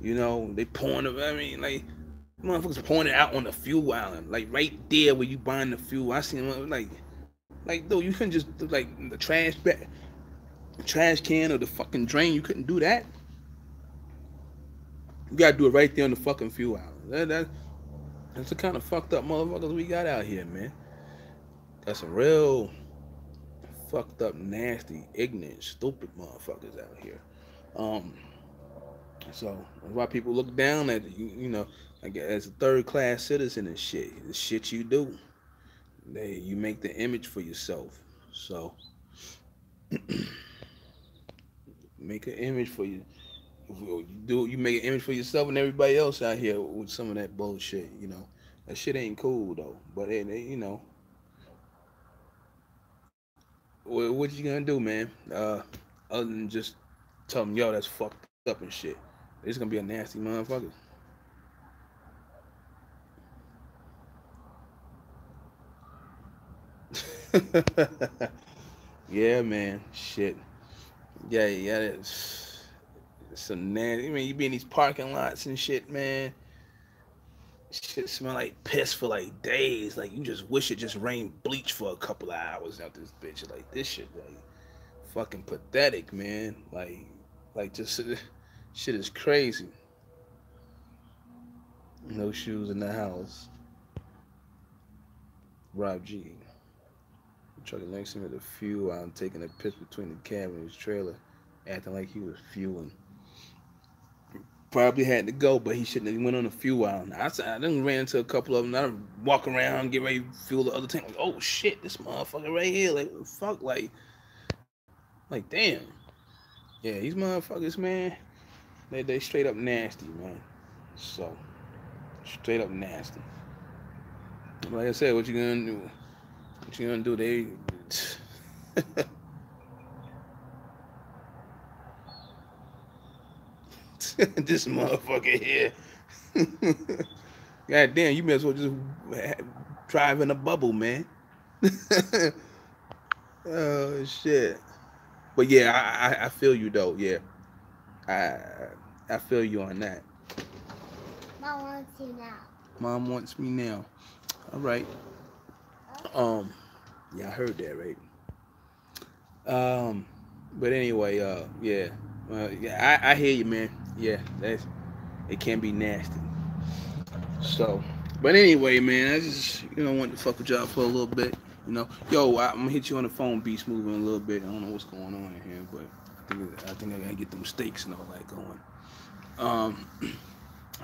they pouring them. I mean, like, motherfuckers pouring it out on the fuel island, like right there where you buying the fuel. I seen them like, though you couldn't just do like the trash bag, trash can or the fucking drain. You couldn't do that. You gotta do it right there on the fucking fuel island. That's the kind of fucked up motherfuckers we got out here, man. Got some real fucked up, nasty, ignorant, stupid motherfuckers out here. Um, so that's why people look down at you, like as a third class citizen and shit. The shit you do, you make the image for yourself. So make an image for you. You make an image for yourself and everybody else out here with some of that bullshit. That shit ain't cool though. But what you gonna do, man? Other than just tell them, yo, that's fucked up and shit. It's gonna be a nasty motherfucker. Yeah, man. Shit. Yeah, yeah. It's some nasty. I mean, you be in these parking lots and shit, man. Shit smell like piss for like days. Like you just wish it just rained bleach for a couple of hours out this bitch. Like this shit, like fucking pathetic, man. Like just shit is crazy. No shoes in the house. Rob G. Truck links him at the fuel while I'm taking a piss between the cab and his trailer, acting like he was fueling. Probably had to go, but he shouldn't have went on a fuel island. I done ran into a couple of them. I done walk around, get ready to fuel the other tank. Like, oh shit, this motherfucker right here. Like, fuck, like damn. Yeah, these motherfuckers, man, they straight up nasty, man. So, straight up nasty. Like I said, what you gonna do? What you gonna do? This motherfucker here. God damn, you may as well just drive in a bubble, man. Oh shit. But yeah, I feel you though. Yeah, I I feel you on that. Mom wants you now. Mom wants me now. All right. Um. Yeah, I heard that, right? Um. But anyway, yeah. Yeah, I hear you, man. Yeah, it can be nasty. So, but anyway, man, I just want to fuck with y'all for a little bit. I'm gonna hit you on the phone, beast moving a little bit. I don't know what's going on in here, but I think I gotta get them steaks and all that going. Um,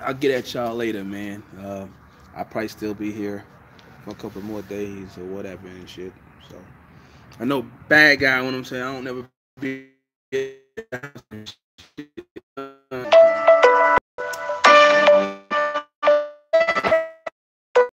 I'll get at y'all later, man. I'll probably still be here for a couple more days or whatever and shit. So I know bad guy when I'm saying I don't never be